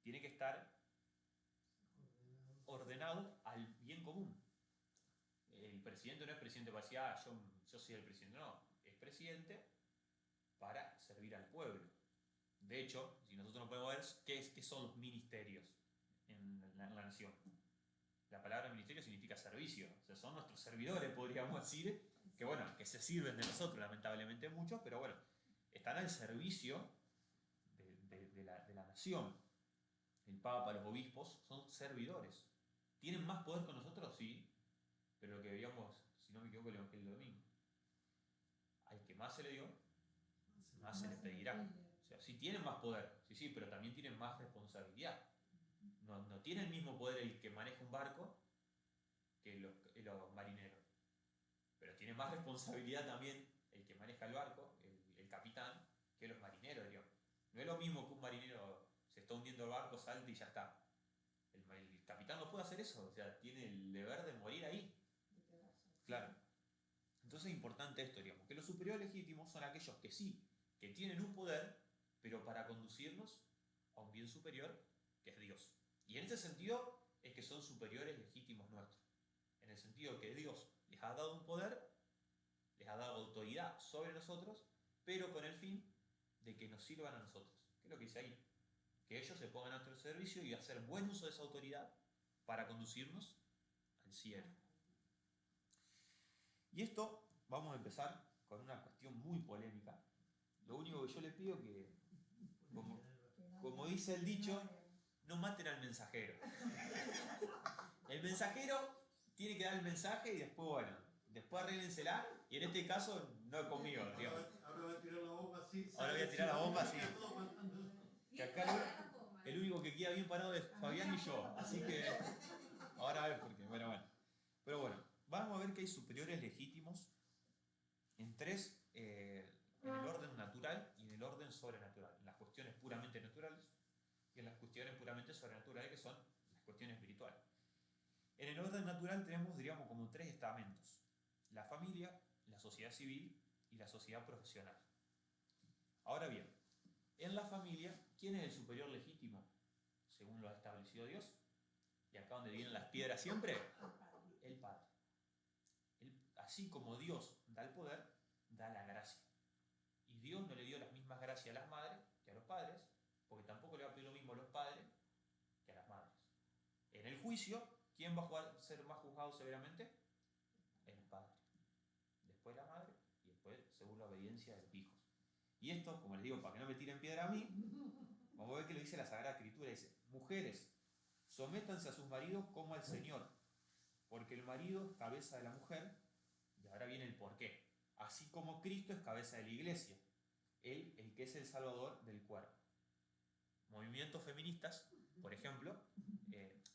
tiene que estar ordenado al bien común. El presidente no es presidente para decir, yo soy el presidente. No, es presidente para servir al pueblo. De hecho, si nosotros nos podemos ver, ¿qué son los ministerios en la nación? La palabra ministerio significa servicio. O sea, son nuestros servidores, podríamos decir, que bueno, que se sirven de nosotros, lamentablemente muchos, pero bueno, están al servicio de la nación. El Papa, los obispos, son servidores. ¿Tienen más poder con nosotros? Sí. Pero lo que veíamos, si no me equivoco, el Evangelio del domingo. Al que más se le dio, más se le pedirá. O sea, sí tienen más poder, sí, pero también tienen más responsabilidad. No tiene el mismo poder el que maneja un barco que los marineros. Pero tiene más responsabilidad también el que maneja el barco, el capitán, que los marineros, digamos. No es lo mismo que un marinero se está hundiendo el barco, salta y ya está. El capitán no puede hacer eso, o sea, tiene el deber de morir ahí. Claro. Entonces es importante esto, digamos, que los superiores legítimos son aquellos que sí, que tienen un poder, pero para conducirnos a un bien superior, que es Dios. Y en este sentido es que son superiores legítimos nuestros. En el sentido que Dios les ha dado un poder, les ha dado autoridad sobre nosotros, pero con el fin de que nos sirvan a nosotros. ¿Qué es lo que dice ahí? Que ellos se pongan a nuestro servicio y hacer buen uso de esa autoridad para conducirnos al cielo. Y esto vamos a empezar con una cuestión muy polémica. Lo único que yo le pido que, como dice el dicho, no maten al mensajero. El mensajero tiene que dar el mensaje y después, bueno, después arréglensela, y en este caso no conmigo, digamos. Ahora voy a tirar la bomba así. Ahora voy a tirar la bomba así. Que acá el único que queda bien parado es Fabián y yo, así que ahora a ver por qué, bueno. Pero bueno, vamos a ver que hay superiores legítimos en tres, en el orden natural y en el orden sobrenatural, en las cuestiones puramente naturales y en las cuestiones puramente sobrenaturales, que son las cuestiones espirituales. En el orden natural tenemos, diríamos, como tres estamentos: la familia, la sociedad civil y la sociedad profesional. Ahora bien, en la familia, ¿quién es el superior legítimo? Según lo ha establecido Dios. Y acá donde vienen las piedras siempre, el Padre. Así como Dios da el poder, da la gracia. Y Dios no le dio las mismas gracias a las madres que a los padres, porque tampoco le va a pedir lo mismo a los padres que a las madres. En el juicio, ¿quién va a ser más juzgado severamente? El padre. Después la madre y después, según la obediencia de los hijos. Y esto, como les digo, para que no me tiren piedra a mí, vamos a ver que lo dice la Sagrada Escritura. Dice: mujeres, sométanse a sus maridos como al Señor, porque el marido es cabeza de la mujer. Y ahora viene el porqué. Así como Cristo es cabeza de la iglesia, Él el que es el salvador del cuerpo. Movimientos feministas, por ejemplo,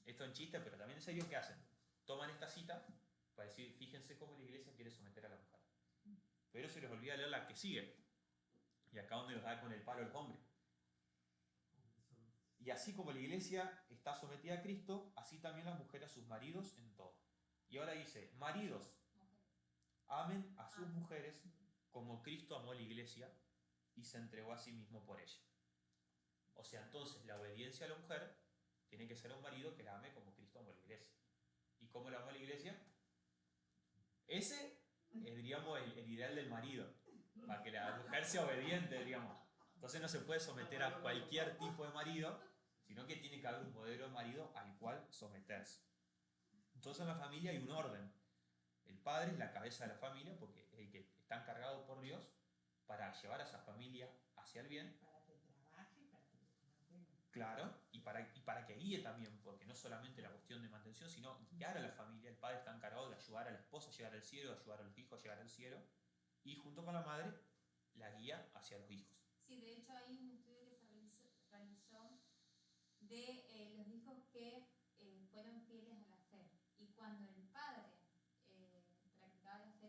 esto en chiste, pero también en serio, ¿qué hacen? Toman esta cita para decir: fíjense cómo la iglesia quiere someter a la mujer. Pero se les olvida leer la que sigue. Y acá donde los da con el palo el hombre. Y así como la iglesia está sometida a Cristo, así también las mujeres a sus maridos en todo. Y ahora dice: maridos, amen a sus mujeres como Cristo amó a la iglesia y se entregó a sí mismo por ella. O sea, entonces la obediencia a la mujer tiene que ser a un marido que la ame como Cristo amó a la iglesia. ¿Y cómo la amó a la iglesia? Ese es, diríamos, el ideal del marido, para que la mujer sea obediente, digamos. Entonces no se puede someter a cualquier tipo de marido, sino que tiene que haber un modelo de marido al cual someterse. Entonces en la familia hay un orden. El padre es la cabeza de la familia porque es el que está encargado por Dios para llevar a esa familia hacia el bien. Para que trabaje, para que mantenga. Claro, y para que guíe también, porque no solamente la cuestión de mantención, sino guiar a la familia. El padre está encargado de ayudar a la esposa a llegar al cielo, de ayudar a los hijos a llegar al cielo, y junto con la madre, la guía hacia los hijos. Sí, de hecho hay un estudio que se realizó de los hijos que fueron fieles a la fe. Y cuando el padre practicaba la fe,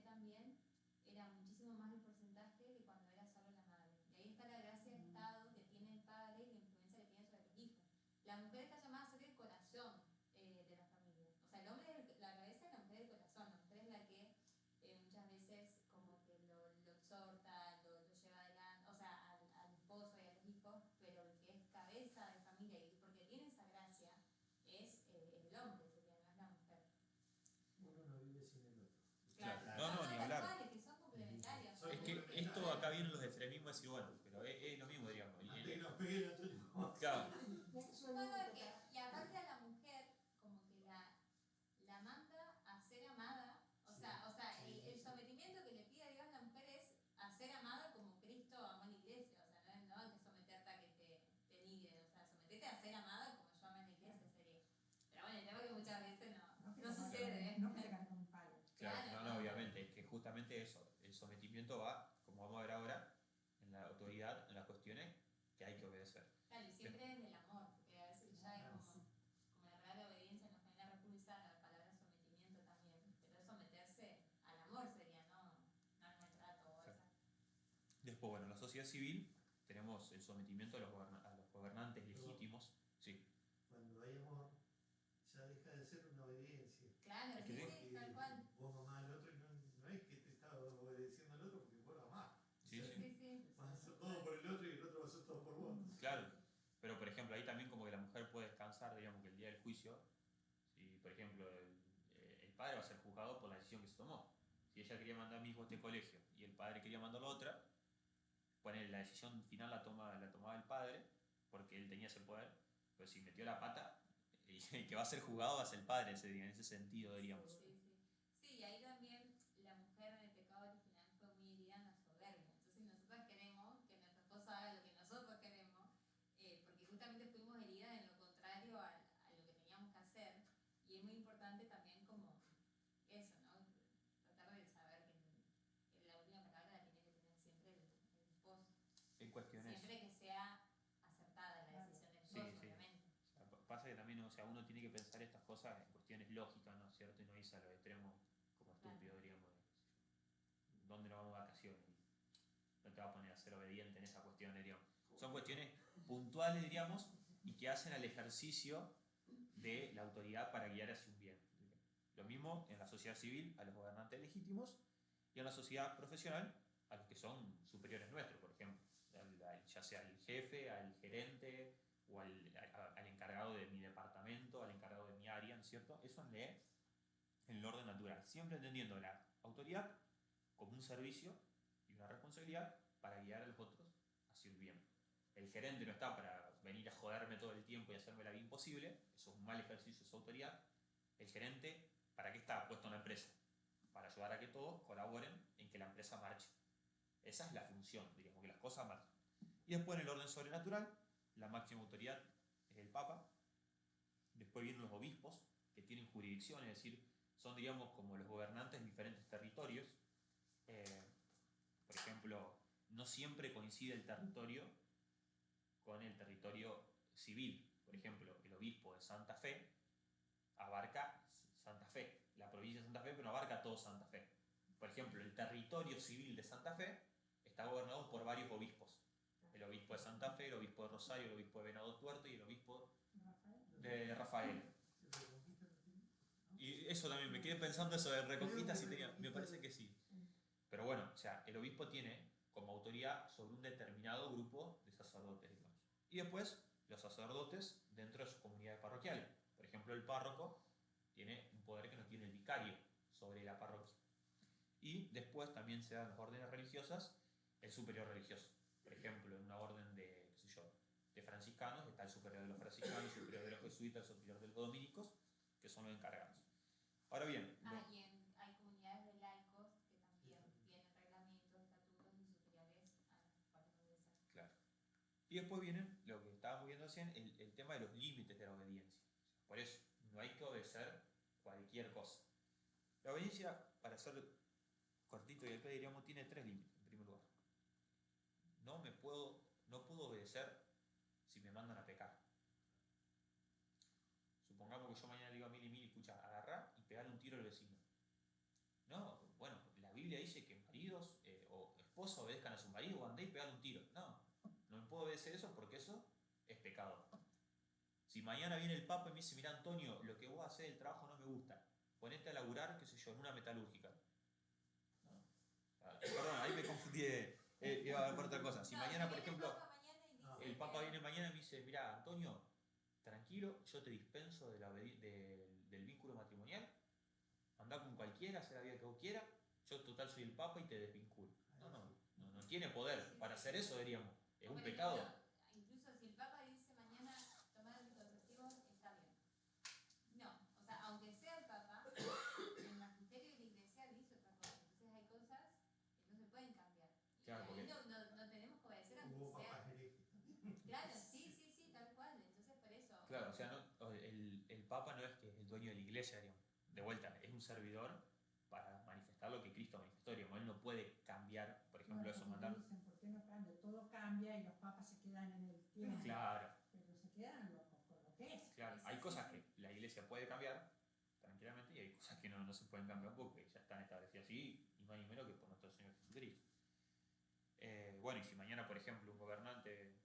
como decir, bueno, pero es lo mismo, digamos. Antes que nos pegue el otro no. Claro, Y aparte a la mujer, como que la manda a ser amada, el sometimiento que le pide Dios a la mujer es a ser amada como Cristo amó a la iglesia, o sea, no hay que someterte a que te nieguen, o sea, sometete a ser amada como yo amé a la iglesia sería. Pero bueno, el tema es que muchas veces no sucede. No que te ganes con un palo. claro, no, obviamente, es que justamente eso, el sometimiento va, como vamos a ver ahora, en la autoridad, en las cuestiones que hay que obedecer. Claro, y siempre desde el amor, porque a veces ya es como la real obediencia nos viene a repulsar a la palabra sometimiento también, pero es someterse al amor sería, no al maltrato o esa. Después, bueno, en la sociedad civil tenemos el sometimiento a los gobernantes legítimos. Sí. Cuando hay amor, ya deja de ser una obediencia. Claro, Es que sí, tal cual. Vos mamás al otro y no es que te estás obedeciendo al otro porque vos lo amás. Sí, sí. Sí. Vas a hacer todo por el otro y el otro va a hacer todo por vos. Claro, pero por ejemplo ahí también como que la mujer puede descansar, digamos que el día del juicio, si por ejemplo el padre va a ser juzgado por la decisión que se tomó. Si ella quería mandar a mi hijo a este colegio y el padre quería mandarlo a otra, poner la decisión final la tomaba el padre porque él tenía ese poder, pero si metió la pata, el que va a ser juzgado va a ser el padre ese día, en ese sentido diríamos. Sí, y ahí también la mujer en el pecado original fue muy herida en la soberbia. Entonces nosotros queremos que nuestra esposa haga lo que nosotros queremos, porque justamente fuimos heridas en lo contrario a lo que teníamos que hacer. Y es muy importante también como eso, ¿no? Tratar de saber que la última palabra la tiene que tener siempre el esposo. En cuestiones. Siempre que sea acertada la decisión del esposo, Sí. obviamente. O sea, pasa que también, o sea, uno tiene que pensar estas cosas en cuestiones lógicas, ¿no es cierto? Y no irse a los extremos como estúpido, diríamos. ¿Dónde nos vamos de vacaciones? No te vas a poner a ser obediente en esa cuestión, diríamos. Son cuestiones puntuales, diríamos, y que hacen al ejercicio de la autoridad para guiar hacia un bien. Lo mismo en la sociedad civil a los gobernantes legítimos y en la sociedad profesional a los que son superiores nuestros, por ejemplo, ya sea al jefe, al gerente o al encargado de mi departamento, al encargado de mi área, ¿no es cierto? Eso en el orden natural, siempre entendiendo la autoridad como un servicio y una responsabilidad para guiar a los otros hacia el bien. El gerente no está para venir a joderme todo el tiempo y hacerme la vida imposible, eso es un mal ejercicio de su autoridad. El gerente, ¿para qué está puesto en la empresa? Para ayudar a que todos colaboren en que la empresa marche. Esa es la función, digamos, que las cosas marchen. Y después en el orden sobrenatural, la máxima autoridad es el Papa. Después vienen los obispos, que tienen jurisdicción, es decir, son, digamos, como los gobernantes de diferentes territorios. Por ejemplo, no siempre coincide el territorio con el territorio civil. Por ejemplo, el obispo de Santa Fe abarca Santa Fe, la provincia de Santa Fe, pero no abarca todo Santa Fe. Por ejemplo, el territorio civil de Santa Fe está gobernado por varios obispos. El obispo de Santa Fe, el obispo de Rosario, el obispo de Venado Tuerto y el obispo de Rafael. Y eso también, me quedé pensando eso de Reconquista, si tenía, me parece que sí. Pero bueno, o sea, el obispo tiene como autoridad sobre un determinado grupo de sacerdotes, digamos. Y después, los sacerdotes dentro de sus comunidades parroquiales. Por ejemplo, el párroco tiene un poder que no tiene el vicario sobre la parroquia. Y después también se dan en las órdenes religiosas el superior religioso. Por ejemplo, en una orden de, qué sé yo, de franciscanos está el superior de los franciscanos, el superior de los jesuitas, el superior de los dominicos, que son los encargados. Ahora bien, Y hay comunidades de laicos que también tienen reglamentos, estatutos y superiores a los cuales obedecer. claro. Y después vienen lo que estábamos viendo recién, el tema de los límites de la obediencia. Por eso, no hay que obedecer cualquier cosa. La obediencia, para ser cortito y después diríamos, tiene 3 límites, en primer lugar. No puedo obedecer si me mandan a pecar. Supongamos que yo mañana le digo a Mili, escucha, agarrá y pegar un tiro al vecino. No, bueno, la Biblia dice que maridos o esposos obedezcan a su marido o andé y pegar un tiro. No me puedo obedecer eso porque eso es pecado. Si mañana viene el Papa y me dice, mira Antonio, lo que vos haces del trabajo no me gusta, ponete a laburar, qué sé yo, en una metalúrgica. No. Perdón, ahí me confundí, iba a por otra cosa. Si mañana, por ejemplo, el Papa viene mañana y me dice, mira Antonio, tranquilo, yo te dispenso del vínculo matrimonial, andá con cualquiera, haz la vida que vos quieras, yo total soy el Papa y te desvinculo. No tiene poder para hacer eso, diríamos. Es un Por pecado. ejemplo, incluso si el Papa dice mañana tomar anticonceptivos, está bien. No, o sea, aunque sea el Papa, el magisterio de la Iglesia dice otra cosa. Entonces hay cosas que no se pueden cambiar. Y Claro, ahí porque no tenemos que obedecer aunque Hubo sea. papas herejes también. Claro, sí, tal cual. Entonces por eso. Claro, o sea, el Papa no es que es el dueño de la iglesia, digamos. De vuelta, es un servidor para manifestar lo que Cristo manifestó, digamos. Él no puede cambiar, por ejemplo, Bueno, eso, porque mandar. dicen, ¿por qué no cambia? Todo cambia y los papas se quedan en el tiempo. Claro, Pero se quedan con lo que es. claro. Hay cosas que la iglesia puede cambiar tranquilamente y hay cosas que no se pueden cambiar porque ya están establecidas así, y más ni menos que por nuestro Señor Jesucristo. Bueno, y si mañana, por ejemplo, un gobernante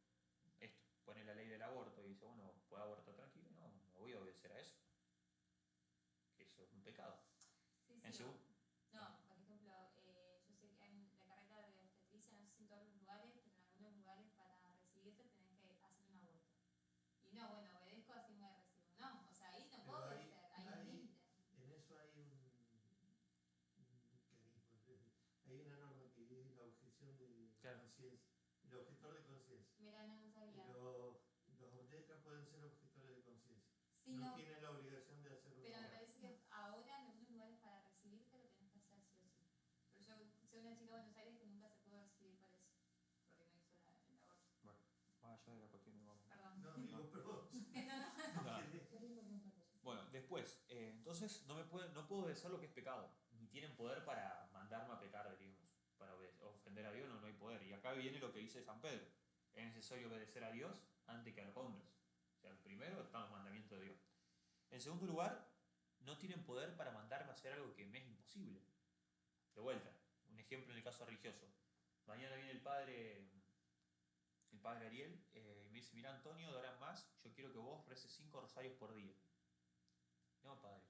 pone la ley del aborto y dice, bueno, puedo abortar tranquilo, no voy a obedecer a eso. Que eso es un pecado. Sí, En segundo, no, por ejemplo, yo sé que en la carrera de obstetricia, no sé si en todos los lugares, pero en algunos lugares para recibirte tenés que hacer un aborto. Y no, bueno, obedezco, así me recibo. No, o sea, ahí no puedo Pero obedecer, hay un límite. en eso hay un mecanismo. Hay una norma que es la objeción de Claro. conciencia, el objetor de conciencia. Mira, no sabía. Los obstetras pueden ser objetores de conciencia. Sí, No no, tienen la obligación de hacerlo. pero me parece que ahora en algunos lugares para recibirte lo tenés que hacer sí o sí. Pero yo soy una chica de Buenos Aires que nunca se pudo recibir por eso, porque no hizo el aborto. bueno, más allá de la cuestión de vamos. Perdón. No, digo, perdón. Nada. Queriendo con otra cosa. Bueno, después, entonces no puedo obedecer lo que es pecado, ni tienen poder para mandarme a pecar, diríamos, para ofender a Dios no hay poder. Y acá viene lo que dice San Pedro, es necesario obedecer a Dios antes que a los hombres. O sea, el primero están los mandamientos de Dios. En segundo lugar, no tienen poder para mandarme a hacer algo que me es imposible. De vuelta, un ejemplo en el caso religioso. Mañana viene el padre Ariel, y me dice, mira Antonio, de ahora en más, yo quiero que vos reces 5 rosarios por día. No, padre.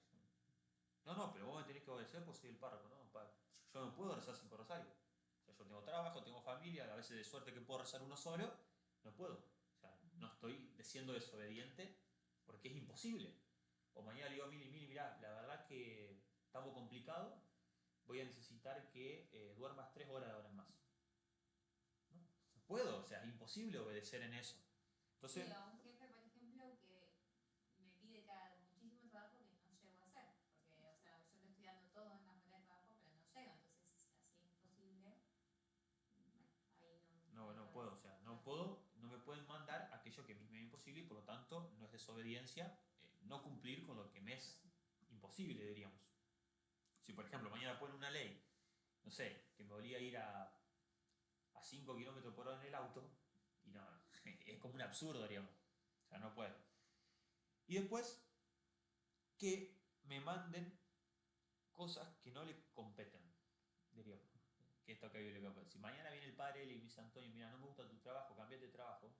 No, pero vos me tenés que obedecer porque soy el párroco. No, padre. Yo no puedo rezar 5 rosarios. O sea, yo tengo trabajo, tengo familia, a veces de suerte que puedo rezar uno solo, no puedo. O sea, no estoy siendo desobediente porque es imposible. O mañana le digo a Mili, mirá, la verdad que estamos complicados, voy a necesitar que duermas 3 horas de ahora en más. No puedo, o sea, es imposible obedecer en eso. Entonces, Sí, a un jefe, por ejemplo, que me pide que haga muchísimo trabajo que no llego a hacer. Porque, o sea, yo le estoy dando todo en las horas de trabajo, pero no llego. Entonces, así es imposible. Bueno, ahí no puedo, o sea, no me pueden mandar aquello que a mí me es imposible y por lo tanto no es desobediencia no cumplir con lo que me es imposible, diríamos. Si por ejemplo mañana ponen una ley, no sé, que me obliga a ir a 5 kilómetros por hora en el auto, y no, es como un absurdo, diríamos. O sea, no puedo. Y después, que me manden cosas que no le competen, diríamos. Que esto que le compete. Si mañana viene el padre y le dice a Antonio, mira, no me gusta tu trabajo, cambiate de trabajo,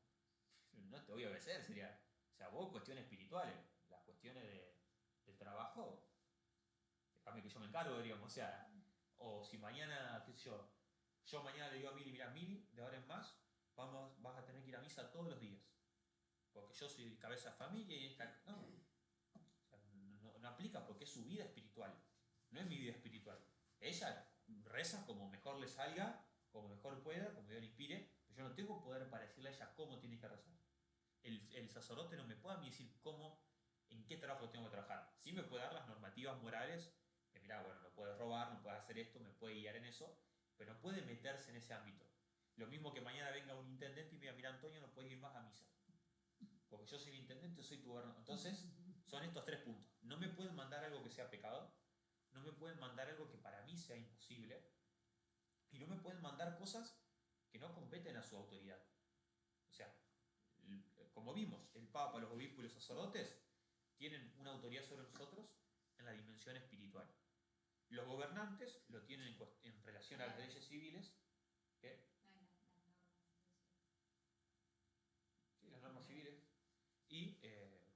no te voy a obedecer, sería. O sea, vos cuestiones espirituales, las cuestiones del trabajo, déjame que yo me encargo, diríamos. O sea, o si mañana, qué sé yo mañana le digo a Mili, mira, Mili, de ahora en más, vas a tener que ir a misa todos los días. Porque yo soy cabeza de familia y esta. No. O sea, no aplica porque es su vida espiritual, no es mi vida espiritual. Ella reza como mejor le salga, como mejor pueda, como Dios le inspire, pero yo no tengo poder para decirle a ella cómo tiene que rezar. El sacerdote no me puede a mí decir en qué trabajo tengo que trabajar. Sí me puede dar las normativas morales, que mira, bueno, no puedes robar, no puedes hacer esto, me puede guiar en eso, pero no puede meterse en ese ámbito. Lo mismo que mañana venga un intendente y me diga, mira Antonio, no puedes ir más a misa. Porque yo soy el intendente, soy tu gobernador. Entonces, son estos 3 puntos. No me pueden mandar algo que sea pecado, no me pueden mandar algo que para mí sea imposible, y no me pueden mandar cosas que no competen a su autoridad. O sea, como vimos, el Papa, los obispos y los sacerdotes tienen una autoridad sobre nosotros en la dimensión espiritual. Los gobernantes lo tienen en relación a las leyes civiles, ¿qué? Sí, las normas civiles. Y,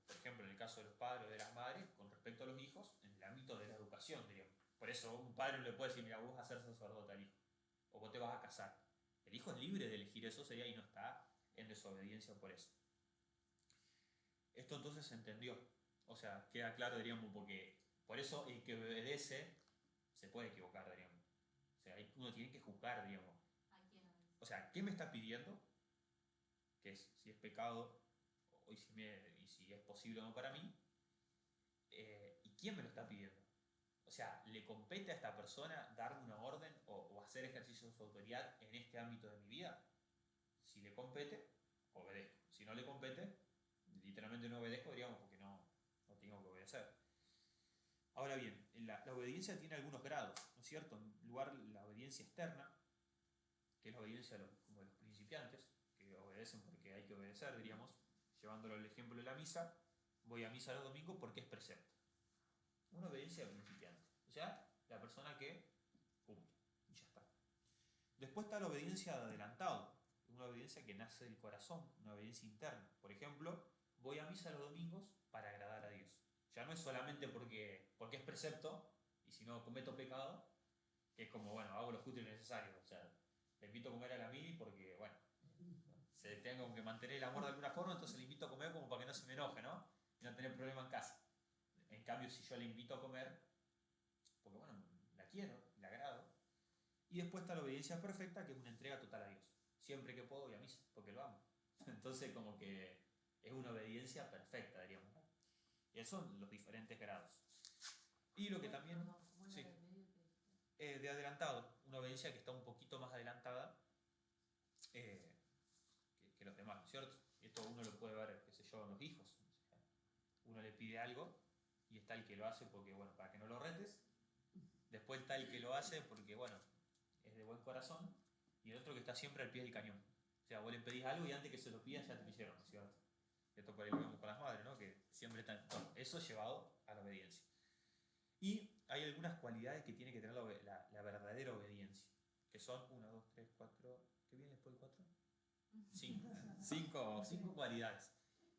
por ejemplo, en el caso de los padres o de las madres, con respecto a los hijos, en el ámbito de la educación, diríamos. Por eso un padre no le puede decir, mira, vos vas a ser sacerdote al hijo, o vos te vas a casar. El hijo es libre de elegir eso, sería, y no está en desobediencia por eso. Esto entonces se entendió. O sea, queda claro, diríamos, porque por eso el que obedece se puede equivocar, diríamos. O sea, uno tiene que juzgar, diríamos. ¿A quién obedece? o sea, ¿qué me está pidiendo? Que es si es pecado y si es posible o no para mí. ¿Y quién me lo está pidiendo? O sea, ¿le compete a esta persona darme una orden o hacer ejercicio de su autoridad en este ámbito de mi vida? Si le compete, obedezco. Si no le compete, literalmente no obedezco, digamos, porque no tengo que obedecer. Ahora bien, la obediencia tiene algunos grados, ¿no es cierto? En lugar la obediencia externa, que es la obediencia como de los principiantes, que obedecen porque hay que obedecer, diríamos, llevándolo al ejemplo de la misa, voy a misa los domingos porque es precepto. Una obediencia de principiante, o sea, la persona que cumple, y ya está. Después está la obediencia de adelantado, una obediencia que nace del corazón, una obediencia interna. Por ejemplo, voy a misa los domingos para agradar a Dios. Ya no es solamente porque es precepto, y si no cometo pecado, que es como, bueno, hago lo justo y lo necesario. O sea, le invito a comer a la mili porque, bueno, se tengo que mantener el amor de alguna forma, entonces le invito a comer como para que no se me enoje, ¿no? Y no tener problema en casa. En cambio, si yo le invito a comer, porque, bueno, la quiero, la agrado. Y después está la obediencia perfecta, que es una entrega total a Dios. Siempre que puedo voy a misa, porque lo amo. Entonces, como que es una obediencia perfecta, diríamos. Y esos son los diferentes grados. Y lo que también... ¿Cómo sí. la del medio que De adelantado, una obediencia que está un poquito más adelantada que los demás, ¿no es cierto? Y esto uno lo puede ver, qué sé yo, en los hijos. O sea, uno le pide algo y está el que lo hace porque, bueno, para que no lo retes. Después está el que lo hace porque, bueno, es de buen corazón. Y el otro que está siempre al pie del cañón. O sea, vos le pedís algo y antes que se lo pidas ya te lo hicieron, ¿no es cierto? Esto por ahí lo vemos con las madres, ¿no? Que siempre están... Bueno, eso llevado a la obediencia. Y hay algunas cualidades que tiene que tener la verdadera obediencia, que son 1, 2, 3, 4, ¿qué viene después del 4? 5 cualidades.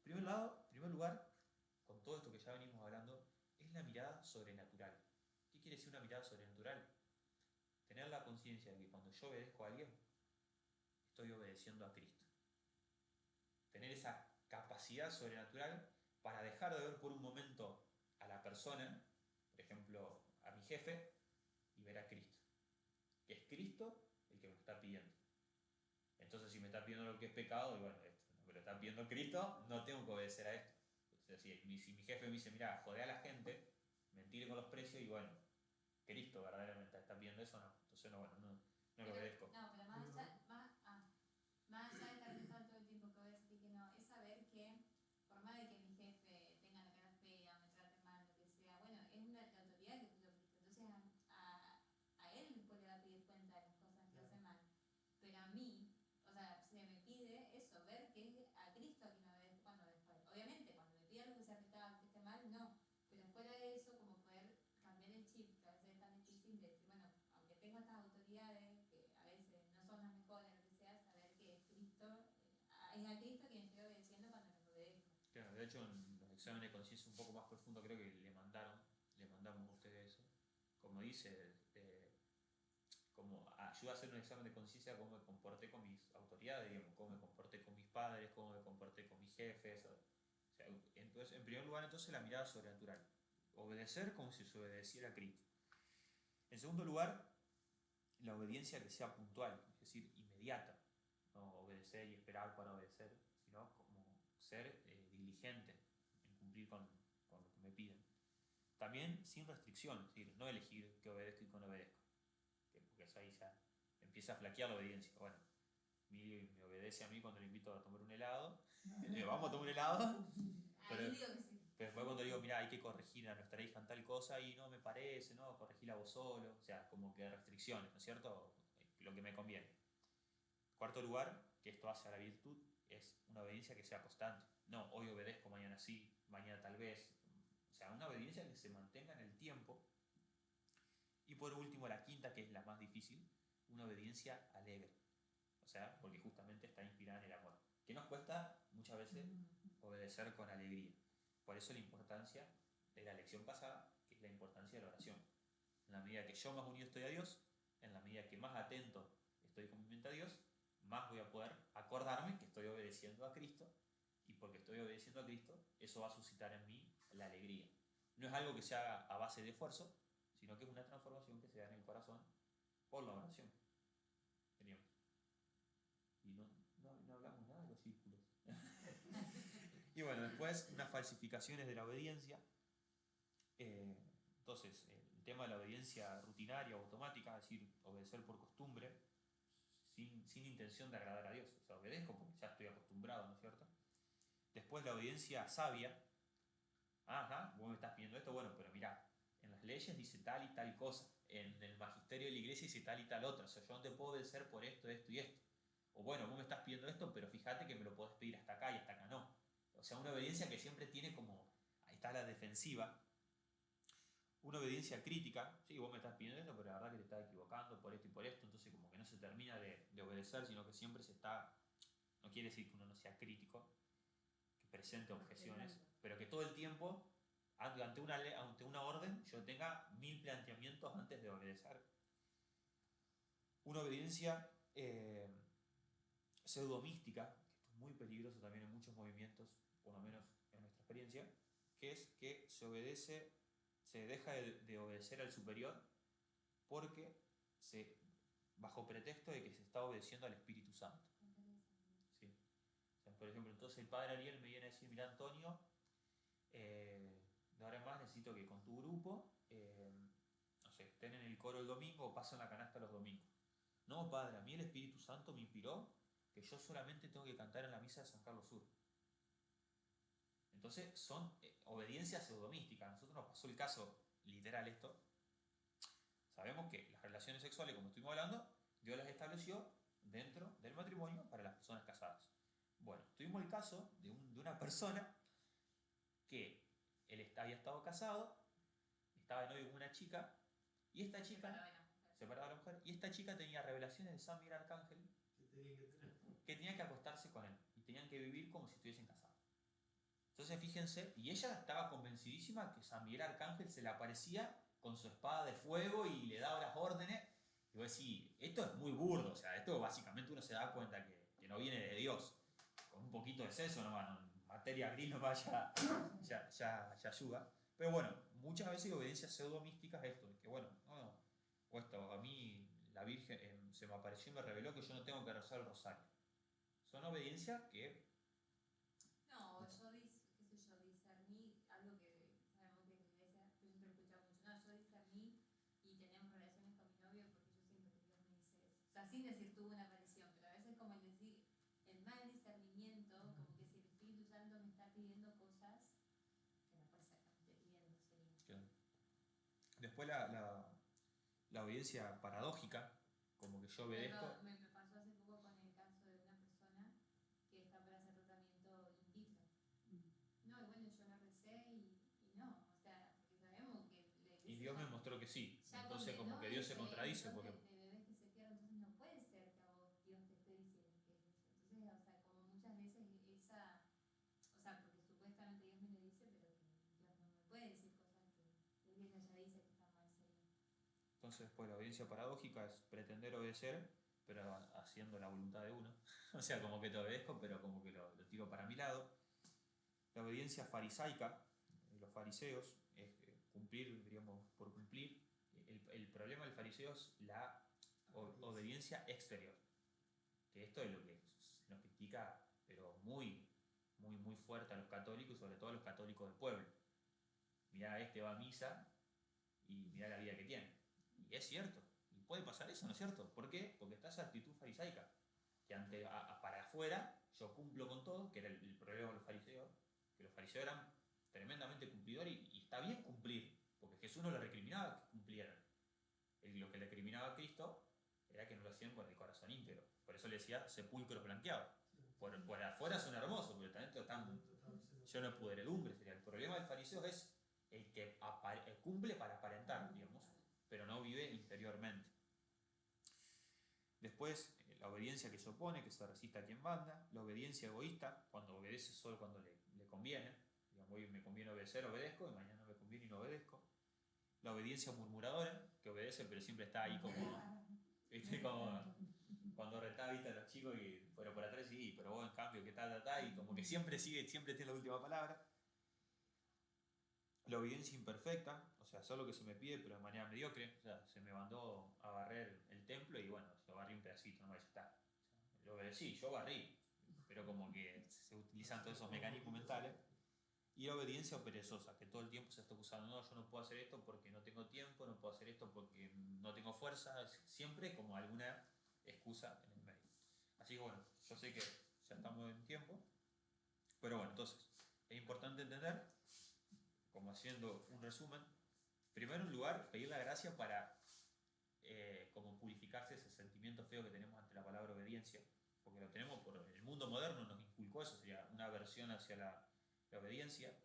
En primer lugar, con todo esto que ya venimos hablando, es la mirada sobrenatural. ¿Qué quiere decir una mirada sobrenatural? Tener la conciencia de que cuando yo obedezco a alguien, estoy obedeciendo a Cristo. Tener esa capacidad sobrenatural para dejar de ver por un momento a la persona, por ejemplo, a mi jefe, y ver a Cristo. Que es Cristo el que me lo está pidiendo. Entonces, si me está pidiendo lo que es pecado, y bueno, esto, me lo está pidiendo Cristo, no tengo que obedecer a esto. O sea, si mi jefe me dice, mira, joder a la gente, mentir con los precios, y bueno, Cristo verdaderamente está pidiendo eso, no. Entonces, no, bueno, no lo obedezco. No, pero más allá de estar pensando todo el tiempo que voy a decir que no, es saber que, por más de que mi jefe tenga la cara fea, me trate mal, lo que sea, bueno, es una la autoridad que puso Cristo. Entonces a él después le va a pedir cuenta de las cosas que hace mal. Pero a mí, o sea, se me pide eso, ver que es a Cristo a quien obedezco cuando después. Obviamente, cuando me pide algo que sea que esté mal, no. Pero fuera de eso, como poder cambiar el chip, que a veces es tan difícil de decir, bueno, aunque tengo estas autoridades, que a veces no son las mejores, lo que sea, saber que es Cristo, es a Cristo quien estoy obedeciendo cuando les obedezco. Claro, de hecho, en los exámenes de conciencia un poco más profundo, creo que le mandamos a ustedes eso. Como dice, como ayuda a hacer un examen de conciencia, cómo me comporté con mis autoridades, digamos, cómo me comporté con mis padres, cómo me comporté con mis jefes. O sea, entonces, en primer lugar, entonces, la mirada sobrenatural. Obedecer como si se obedeciera a Cristo. En segundo lugar, la obediencia que sea puntual, es decir, inmediata. No obedecer y esperar para obedecer, sino como ser diligente en cumplir con lo que me piden. También sin restricción, es decir, no elegir que obedezco y que no obedezco. Porque eso ahí ya empieza a flaquear la obediencia. Bueno, me obedece a mí cuando le invito a tomar un helado. Vamos a tomar un helado. Pero, Ahí digo que sí. pero después cuando digo, mira, hay que corregir a nuestra hija en tal cosa, y no me parece, no, corregila vos solo. O sea, como que restricciones, ¿no es cierto? Lo que me conviene. Cuarto lugar, que esto hace a la virtud, es una obediencia que sea constante. No, hoy obedezco, mañana sí, mañana tal vez. O sea, una obediencia que se mantenga en el tiempo. Y por último, la quinta, que es la más difícil, una obediencia alegre. O sea, porque justamente está inspirada en el amor. Que nos cuesta muchas veces obedecer con alegría. Por eso la importancia de la lección pasada, que es la importancia de la oración. En la medida que yo más unido estoy a Dios, en la medida que más atento estoy con mi mente a Dios, más voy a poder acordarme que estoy obedeciendo a Cristo, y porque estoy obedeciendo a Cristo, eso va a suscitar en mí la alegría. No es algo que se haga a base de esfuerzo, sino que es una transformación que se da en el corazón por la oración. Veníamos. Después, unas falsificaciones de la obediencia. Entonces, el tema de la obediencia rutinaria o automática, es decir, obedecer por costumbre, sin intención de agradar a Dios. O sea, obedezco porque ya estoy acostumbrado, ¿no es cierto? Después, la obediencia sabia. Ajá, vos me estás pidiendo esto, bueno, pero mirá, en las leyes dice tal y tal cosa, en el magisterio de la iglesia dice tal y tal otra, o sea, yo no te puedo obedecer por esto, esto y esto. O bueno, vos me estás pidiendo esto, pero fíjate que me lo podés pedir hasta acá y hasta acá no. O sea, una obediencia que siempre tiene como, ahí está la defensiva, una obediencia crítica, sí, vos me estás pidiendo esto, pero la verdad que te estás equivocando por esto y por esto, entonces como que no se termina de obedecer, sino que siempre se está, no quiere decir que uno no sea crítico, que presente objeciones, pero que todo el tiempo, ante una orden, yo tenga 1000 planteamientos antes de obedecer. Una obediencia pseudomística, que esto es muy peligroso también en muchos movimientos, por lo menos en nuestra experiencia, que es que se deja de obedecer al superior porque bajo pretexto de que se está obedeciendo al Espíritu Santo. ¿Sí? O sea, por ejemplo, entonces el padre Ariel me viene a decir, mira Antonio, de ahora en más necesito que con tu grupo, no sé, estén en el coro el domingo o pasen la canasta los domingos. No, padre, a mí el Espíritu Santo me inspiró que yo solamente tengo que cantar en la misa de San Carlos Sur. Entonces son obediencias pseudomísticas. A nosotros nos pasó el caso literal esto. Sabemos que las relaciones sexuales, como estuvimos hablando, Dios las estableció dentro del matrimonio para las personas casadas. Bueno, tuvimos el caso de una persona que él había estado casado, estaba de novio con una chica, y esta chica, separada de la mujer, y esta chica tenía revelaciones de San Miguel Arcángel que tenía que acostarse con él, y tenían que vivir como si estuviesen casados. Entonces fíjense, y ella estaba convencidísima que San Miguel Arcángel se le aparecía con su espada de fuego y le daba las órdenes. Y vos decís, esto es muy burdo, o sea, esto básicamente uno se da cuenta que no viene de Dios. Con un poquito de seso nomás, materia gris nomás ya ayuda. Pero bueno, muchas veces obediencias pseudo-místicas es esto, que bueno, o esto, a mí la Virgen se me apareció y me reveló que yo no tengo que rezar el rosario. Son obediencias que... No, yo discerní, algo que sabemos que en la iglesia, yo siempre he escuchado mucho, no, yo discerní y tenemos relaciones con mi novio porque yo siento que Dios me dice eso. O sea, sin decir tuvo una aparición, pero a veces como el decir, el mal discernimiento, como que si el Espíritu Santo me está pidiendo cosas que no puede ser que me esté pidiendo, sería. Claro. Después la obediencia paradójica, como que yo obedezco... Perdón, me pasó hace poco con el caso de una persona que está para hacer tratamiento in vitro. No, y bueno, yo lo recé y no, o sea, porque sabemos que la iglesia Y Dios me ya- mostró que sí. ya Entonces como condenó que Dios se el contradice ejemplo porque... de bebés que se pierden, entonces no puede ser que a vos Dios te esté diciendo que es eso. Entonces, o sea, como muchas veces esa, o sea, porque supuestamente Dios me lo dice, pero que Dios no me puede decir cosas que la iglesia ya dice que están mal sería. Entonces pues la obediencia paradójica es pretender obedecer, pero haciendo la voluntad de uno. O sea, como que te obedezco, pero como que lo tiro para mi lado. La obediencia farisaica, los fariseos, es cumplir, diríamos, por cumplir. El problema del fariseo es la obediencia exterior. Que esto es lo que se nos critica, pero muy fuerte a los católicos y sobre todo a los católicos del pueblo. Mirá, este va a misa y mirá la vida que tiene. Y es cierto, y puede pasar eso, ¿no es cierto? ¿Por qué? Porque está esa actitud farisaica, que para afuera yo cumplo con todo, que era el problema de los fariseos, que los fariseos eran tremendamente cumplidores y está bien cumplir, porque Jesús no le recriminaba que cumplieran. Lo que le recriminaba a Cristo era que no lo hacían con el corazón íntegro. Por eso le decía sepulcros blanqueados. Por afuera son hermosos, pero también están llenos de pudredumbre. El problema del fariseo es el que cumple para aparentar, digamos, pero no vive interiormente. Después, la obediencia que se opone, que se resiste a quien manda. La obediencia egoísta, cuando obedece solo cuando le conviene. Digamos, hoy me conviene obedecer, obedezco, y mañana no me conviene y no obedezco. La obediencia murmuradora, que obedece pero siempre está ahí como... ¿Viste? Como cuando retaba, viste, a los chicos, pero por atrás sí, pero vos en cambio, ¿qué tal, y como que siempre tiene la última palabra. La obediencia imperfecta, o sea, hacer lo que se me pide, pero de manera mediocre. O sea, se me mandó a barrer el templo y bueno, yo barrí un pedacito, no, ya está. O sea, lo obedecí, yo barrí, pero como que se utilizan todos esos mecanismos mentales. Y la obediencia perezosa, que todo el tiempo se está usando, no, yo no puedo hacer esto porque no tengo tiempo, no puedo hacer esto porque no tengo fuerza, siempre como alguna excusa en el medio. Así que bueno, yo sé que ya estamos en tiempo, pero bueno, entonces, es importante entender, como haciendo un resumen, primero en lugar, pedir la gracia para como purificarse ese sentimiento feo que tenemos ante la palabra obediencia, porque lo tenemos por el mundo moderno, nos inculcó eso, sería una aversión hacia la obediencia.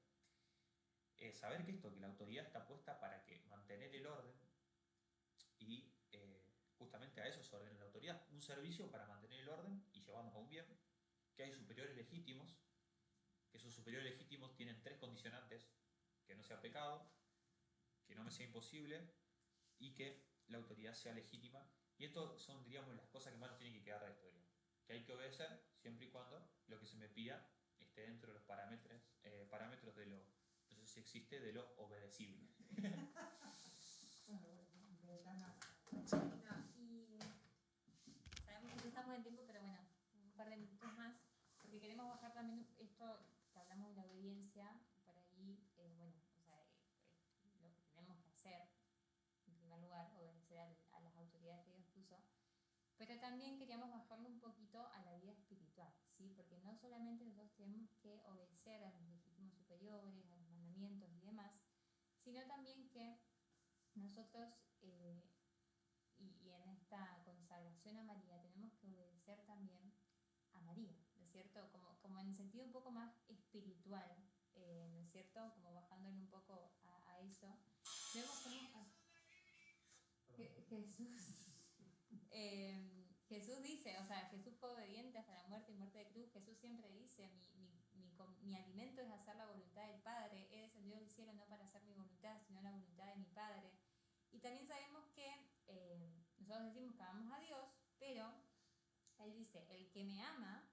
Saber que la autoridad está puesta para que mantener el orden y justamente a eso se ordena la autoridad, un servicio para mantener el orden y llevarnos a un bien, que hay superiores legítimos, que esos superiores legítimos tienen 3 condicionantes: que no sea pecado, que no me sea imposible y que la autoridad sea legítima. Y esto son, diríamos, las cosas que más nos tienen que quedar de esto, digamos. Que hay que obedecer siempre y cuando lo que se me pida esté dentro de los parámetros de lo, no sé si existe, de lo obedecible. No, y sabemos que ya estamos en tiempo, pero bueno, un par de minutos más, porque queremos bajar también esto que hablamos de la obediencia, por ahí, bueno, o sea, lo que tenemos que hacer, en primer lugar, obedecer a las autoridades que Dios puso, pero también queríamos bajarlo un poquito a la vida espiritual, ¿sí? Porque no solamente nosotros tenemos que obedecer a los legítimos superiores, a los mandamientos y demás, sino también que nosotros, y en esta consagración a María, tenemos que obedecer también a María, ¿no es cierto? Como en el sentido un poco más espiritual, ¿no es cierto? Como bajándole un poco a eso. Vemos cómo Jesús dice, o sea, Jesús fue obediente hasta la muerte y muerte de cruz. Jesús siempre dice, mi alimento es hacer la voluntad del Padre. He descendido del cielo no para hacer mi voluntad, sino la voluntad de mi Padre. Y también sabemos que nosotros decimos que amamos a Dios, pero Él dice, el que me ama,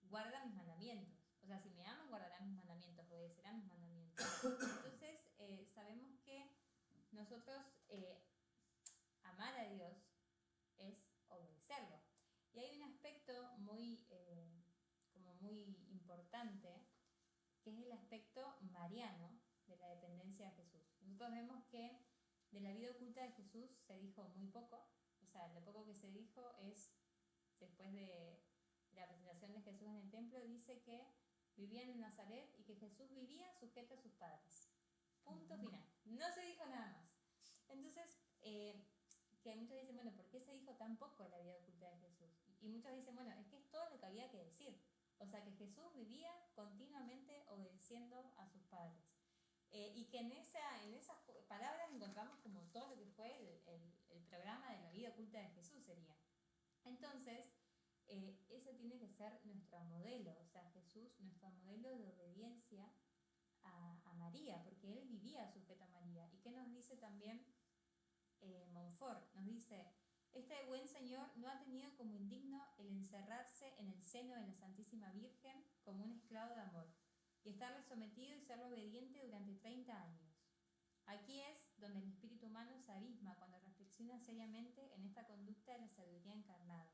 guarda mis mandamientos. O sea, si me ama, guardará mis mandamientos, obedecerá mis mandamientos. Entonces, sabemos que nosotros amar a Dios es obedecerlo. Y hay un aspecto muy importante, que es el aspecto mariano de la dependencia de Jesús. Nosotros vemos que de la vida oculta de Jesús se dijo muy poco, o sea, lo poco que se dijo es, después de la presentación de Jesús en el templo, dice que vivía en Nazaret y que Jesús vivía sujeto a sus padres. Punto final. No se dijo nada más. Entonces, que muchos dicen, bueno, ¿por qué se dijo tan poco de la vida oculta de Jesús? Y muchos dicen, bueno, es que es todo lo que había que decir. O sea, que Jesús vivía continuamente obedeciendo a sus padres. Y que en esas palabras encontramos como todo lo que fue el programa de la vida oculta de Jesús sería. Entonces, ese tiene que ser nuestro modelo, o sea, Jesús, nuestro modelo de obediencia a María, porque Él vivía sujeto a María. ¿Y qué nos dice también Montfort? Nos dice, este buen Señor no ha tenido como indigno el encerrarse en el seno de la Santísima Virgen como un esclavo de amor, y estarle sometido y serle obediente durante 30 años. Aquí es donde el espíritu humano se abisma cuando reflexiona seriamente en esta conducta de la sabiduría encarnada.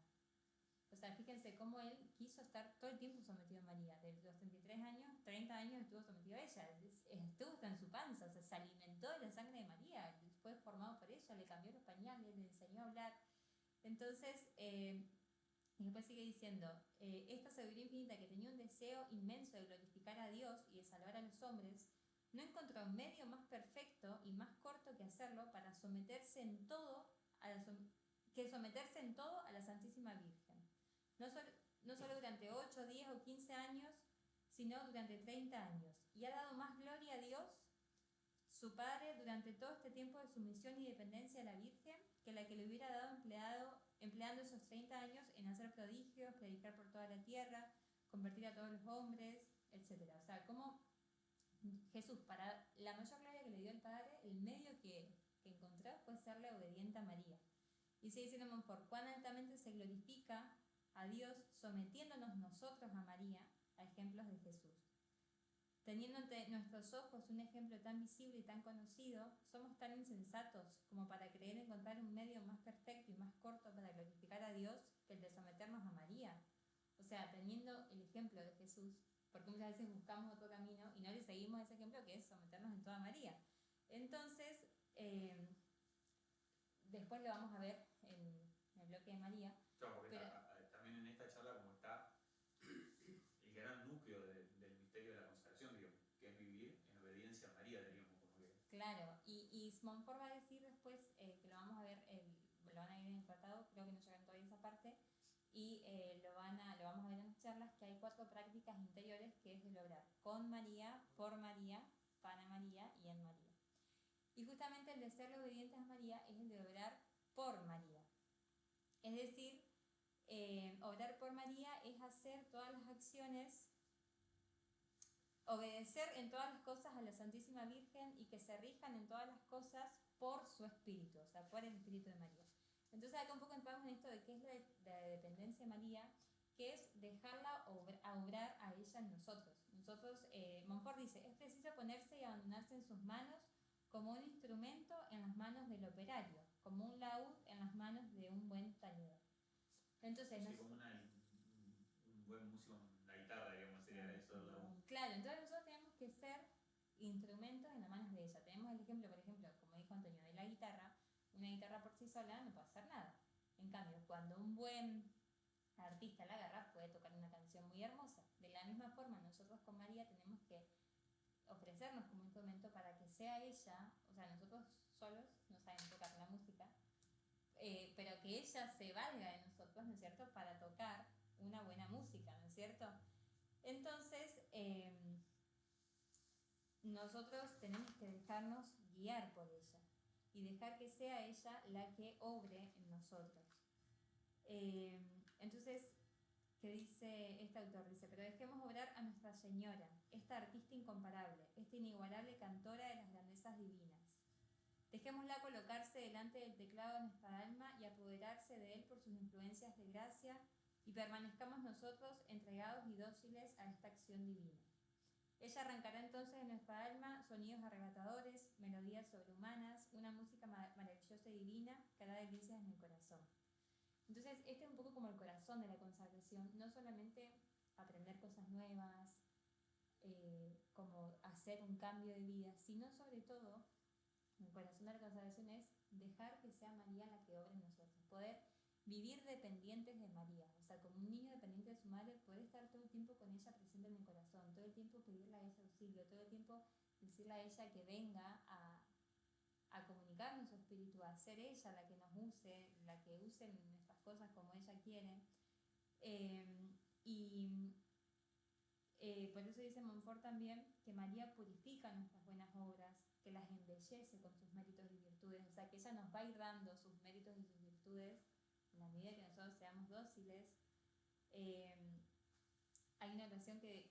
O sea, fíjense cómo él quiso estar todo el tiempo sometido a María. De los 33 años, 30 años estuvo sometido a ella. Estuvo hasta en su panza, o sea, se alimentó de la sangre de María. Fue formado por ella, le cambió los pañales, le enseñó a hablar. Entonces, y después sigue diciendo, esta sabiduría infinita que tenía un deseo inmenso de glorificar a Dios y de salvar a los hombres, no encontró un medio más perfecto y más corto que hacerlo para someterse en todo a la Santísima Virgen. No solo durante 8, 10 o 15 años, sino durante 30 años. Y ha dado más gloria a Dios, su Padre, durante todo este tiempo de sumisión y dependencia de la Virgen, que la que le hubiera dado empleando esos 30 años en hacer prodigios, predicar por toda la tierra, convertir a todos los hombres, etc. O sea, como Jesús, para la mayor gloria que le dio el Padre, el medio que encontró fue serle obediente a María. Y sigue diciendo Montfort, cuán altamente se glorifica a Dios sometiéndonos nosotros a María, a ejemplos de Jesús. Teniendo ante nuestros ojos un ejemplo tan visible y tan conocido, somos tan insensatos como para creer encontrar un medio más perfecto y más corto para glorificar a Dios que el de someternos a María. O sea, teniendo el ejemplo de Jesús, porque muchas muchas veces buscamos otro camino y no le seguimos ese ejemplo que es someternos en toda María. Entonces, después lo vamos a ver en el bloque de María. Claro, porque Pero- también en esta charla como está el gran núcleo del misterio de la consagración, digo, que es vivir en obediencia a María, diríamos, como que. Claro, y Montfort va a decir después, que lo vamos a ver, lo van a ver en el tratado, creo que no llegaron todavía a esa parte, y lo vamos a ver en las charlas, que hay 4 prácticas interiores que es de lograr con María, por María, para María y en María. Y justamente el de ser obedientes a María es el de obrar por María. Es decir, obrar por María es hacer todas las acciones, obedecer en todas las cosas a la Santísima Virgen y que se rijan en todas las cosas por su espíritu, o sea, por el espíritu de María. Entonces acá un poco entramos en esto de qué es la dependencia de María, que es dejarla obrar a ella en nosotros. Montfort dice, es preciso ponerse y abandonarse en sus manos como un instrumento en las manos del operario, como un laúd en las manos de un buen tañedor. Entonces, Sí, como un buen músico en la guitarra, digamos, sería eso. Claro, entonces nosotros tenemos que ser instrumentos en las manos de ella. Tenemos el ejemplo, por ejemplo, como dijo Antonio, de la guitarra. Una guitarra por sí sola no puede hacer nada. En cambio, cuando un buen artista la agarra, puede tocar una canción muy hermosa. De la misma forma, nosotros con María tenemos que ofrecernos como instrumento para que sea ella, o sea, nosotros solos no saben tocar la música, pero que ella se valga de nosotros, ¿no es cierto?, para tocar una buena música, ¿no es cierto? Entonces, nosotros tenemos que dejarnos guiar por ella y dejar que sea ella la que obre en nosotros. Entonces, ¿qué dice este autor? Dice, pero dejemos obrar a Nuestra Señora, esta artista incomparable, esta inigualable cantora de las grandezas divinas. Dejémosla colocarse delante del teclado de nuestra alma y apoderarse de él por sus influencias de gracia, y permanezcamos nosotros entregados y dóciles a esta acción divina. Ella arrancará entonces de nuestra alma sonidos arrebatadores, melodías sobrehumanas, una música maravillosa y divina que hará delicias en el corazón. Entonces, este es un poco como el corazón de la consagración, no solamente aprender cosas nuevas, como hacer un cambio de vida, sino sobre todo, el corazón de la consagración es dejar que sea María la que obre en nosotros, poder vivir dependientes de María, o sea, como un niño dependiente de su madre, poder estar todo el tiempo con ella presente en el corazón, todo el tiempo pedirle a ella auxilio, todo el tiempo decirle a ella que venga a comunicarnos su espíritu, a ser ella la que nos use, la que use nuestras cosas como ella quiere. Por eso dice Montfort también que María purifica nuestras buenas obras, que las embellece con sus méritos y virtudes, o sea que ella nos va a ir dando sus méritos y sus virtudes en la medida que nosotros seamos dóciles. Hay una oración que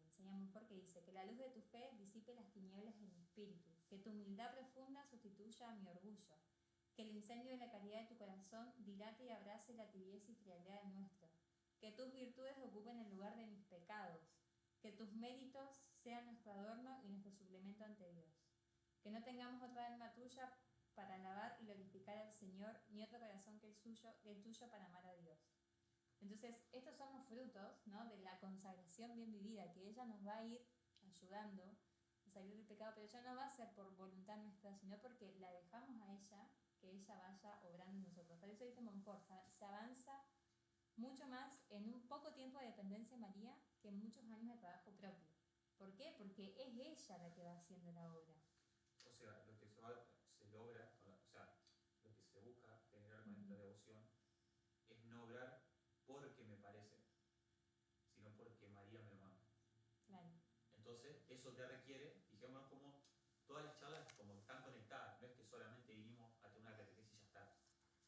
enseña Montfort que dice, que la luz de tu fe disipe las tinieblas de mi espíritu, que tu humildad profunda sustituya a mi orgullo, que el incendio de la caridad de tu corazón dilate y abrace la tibieza y frialdad del nuestro, que tus virtudes ocupen el lugar de mis pecados, que tus méritos sean nuestro adorno y nuestro suplemento ante Dios, que no tengamos otra alma tuya para alabar y glorificar al Señor, ni otro corazón que el tuyo para amar a Dios. Entonces, estos son los frutos, ¿no?, de la consagración bien vivida, que ella nos va a ir ayudando a salir del pecado, pero ella no va a ser por voluntad nuestra, sino porque la dejamos a ella, que ella vaya obrando en nosotros. Por eso dice Montfort, se avanza mucho más en un poco tiempo de dependencia de María que en muchos años de trabajo propio. ¿Por qué? Porque es ella la que va haciendo la obra. O sea, lo que se logra, o sea, lo que se busca generar con esta devoción es no obrar porque me parece, sino porque María me lo manda. Claro. Entonces, eso te requiere, fijémonos como todas las charlas como están conectadas, no es que solamente vinimos a tener una catequesis y ya está.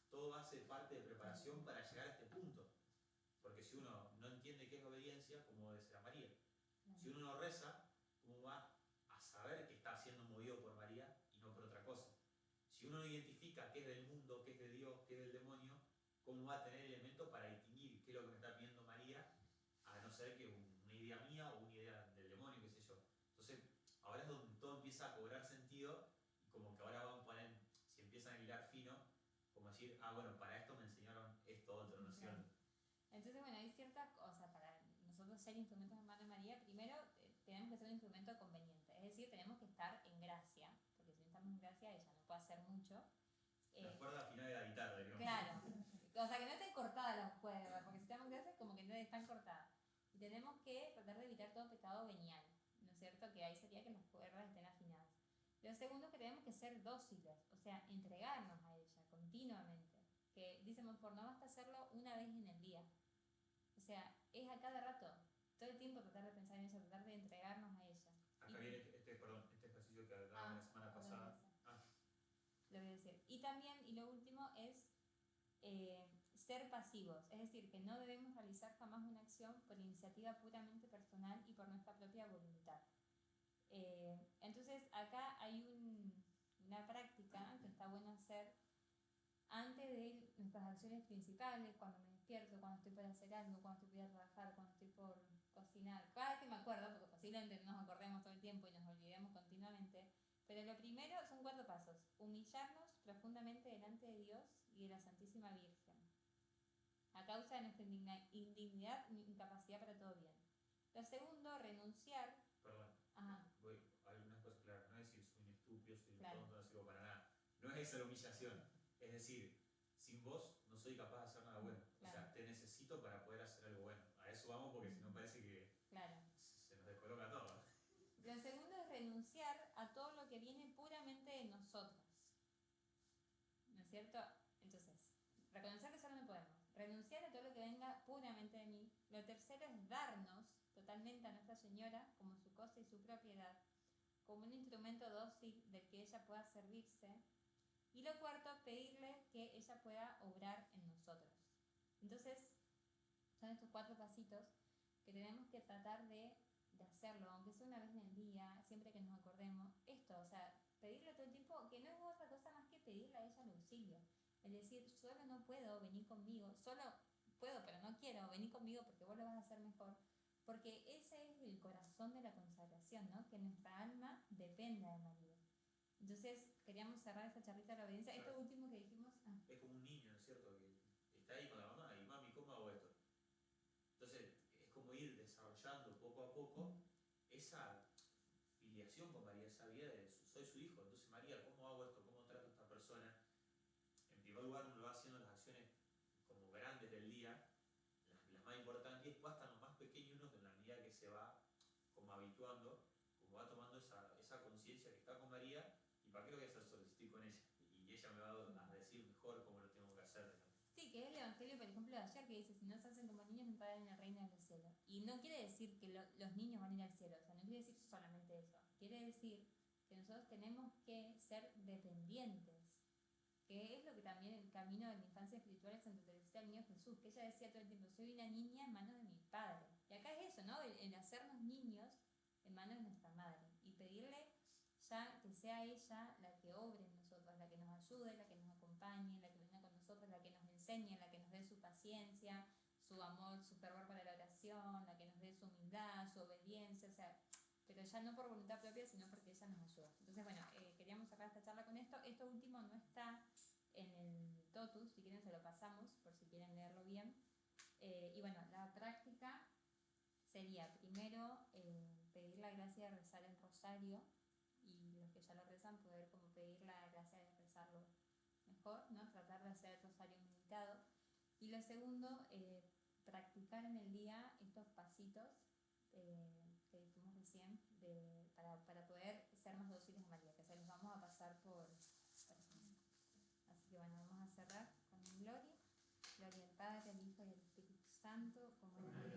Todo hace parte de preparación para llegar a este punto. Porque si uno no entiende qué es obediencia, ¿cómo obedece a María? Claro. Si uno no reza, ¿cómo va a saber que está siendo movido por María y no por otra cosa? Si uno no identifica qué es del mundo, qué es de Dios, qué es del demonio, ¿cómo va a tener elementos para distinguir qué es lo que me está pidiendo María, a no ser que una idea mía o una idea del demonio, qué sé yo? Entonces, ahora es donde todo empieza a cobrar sentido y como que ahora van a poner, si empiezan a hilar fino, como decir, bueno, para esto me enseñaron esto otro, ¿no es cierto? Entonces, bueno, hay ciertas cosas para nosotros ser instrumentos en Madre María, primero tenemos que ser un instrumento conveniente, es decir, tenemos que estar en gracia, porque si no estamos en gracia ella no puede hacer mucho. La cuerda afinada de la guitarra, digamos. Claro, o sea que no estén cortadas las cuerdas, porque si estamos en gracia como que no están cortadas. Y tenemos que tratar de evitar todo pecado venial, ¿no es cierto? Que ahí sería que las cuerdas estén afinadas. Lo segundo es que tenemos que ser dóciles, o sea, entregarnos a ella continuamente. Que dice Montfort, no basta hacerlo una vez en el día. O sea, es a cada rato, todo el tiempo tratar de pensar en ella, tratar de entregarnos a ella. Acá viene este ejercicio que hablábamos la semana pasada. Lo voy a decir. Y también, y lo último es ser pasivos, es decir, que no debemos realizar jamás una acción por iniciativa puramente personal y por nuestra propia voluntad. Entonces, acá hay una práctica que está bueno hacer antes de nuestras acciones principales, cuando me despierto, cuando estoy por hacer algo, cuando estoy por ir a trabajar, cuando estoy por cocinar, cada vez que me acuerdo, porque posiblemente no nos acordemos todo el tiempo y nos olvidemos continuamente, pero lo primero son 4 pasos: humillarnos profundamente delante de Dios y de la Santísima Virgen, a causa de nuestra indignidad e incapacidad para todo bien. Lo segundo, renunciar. Perdón, Ajá. hay unas cosas claras, no es decir soy un estúpido, soy un Claro. tonto, no sirvo para nada. No es esa la humillación, es decir, sin vos no soy capaz de hacer nada bueno. Claro. O sea, te necesito para poder hacer algo bueno. A eso vamos porque si no parece que Claro. se nos descoloca todo. Lo segundo es renunciar a todo lo que viene puramente de nosotros, ¿no es cierto? Entonces, reconocer que solo no podemos, renunciar a todo lo que venga puramente de mí. Lo tercero es darnos totalmente a Nuestra Señora como su cosa y su propiedad, como un instrumento dócil del que ella pueda servirse. Y lo cuarto, pedirle que ella pueda obrar en nosotros. Entonces, son estos 4 pasitos que tenemos que tratar de hacerlo, aunque sea una vez en el día, siempre que nos acordemos. Esto, o sea, pedirle todo el tiempo, que no es otra cosa más que pedirle a ella el auxilio. Es decir, solo no puedo, venir conmigo, solo puedo, pero no quiero, venir conmigo porque vos lo vas a hacer mejor. Porque ese es el corazón de la consagración, ¿no? Que nuestra alma dependa de María. Entonces, queríamos cerrar esta charlita de la obediencia. Claro. Esto último que dijimos... Es como un niño, ¿no es cierto? Que está ahí con la mamá y mami, ¿cómo hago esto? Entonces, es como ir desarrollando poco a poco esa filiación con María, esa vida de soy su hijo. Entonces, María, ¿cómo hago esto? ¿Cómo trato a esta persona? En primer lugar, uno lo va haciendo las acciones como grandes del día, las más importantes, y después hasta lo más pequeño uno, en la medida que se va como habituando, como va tomando esa conciencia que está con María, ¿y para qué lo voy a hacer solo si estoy con ella? Y ella me va a decir mejor cómo lo tengo que hacer. Sí, que es el Evangelio, por ejemplo, de ayer, que dice, si no se hacen como niños, no entrarán en el reino de los cielos. Y no quiere decir que los niños van a ir al cielo, o sea, no quiere decir solamente eso. Quiere decir que nosotros tenemos que ser dependientes, que es lo que también el camino de la infancia espiritual de Santa Teresita del Niño Jesús, que ella decía todo el tiempo, soy una niña en manos de mi padre. Y acá es eso, ¿no? El hacernos niños en manos de nuestra madre y pedirle ya que sea ella la que obre en nosotros, la que nos ayude, la que nos acompañe, la que venga con nosotros, la que nos enseñe, la que nos dé su paciencia, su amor, su fervor para la oración, la que nos dé su humildad, su obediencia, o sea, pero ya no por voluntad propia, sino porque ella nos ayuda. Entonces, bueno, queríamos cerrar esta charla con esto. Esto último no está en el totus, si quieren se lo pasamos, por si quieren leerlo bien. Y bueno, la práctica sería primero pedir la gracia de rezar el rosario, y los que ya lo rezan poder como pedir la gracia de rezarlo mejor, ¿no? Tratar de hacer el rosario meditado. Y lo segundo, practicar en el día estos pasitos que dijimos recién para poder ser más dóciles a María, que se los vamos a pasar por así que bueno, vamos a cerrar con gloria. Gloria al Padre, al Hijo y al Espíritu Santo, como era en el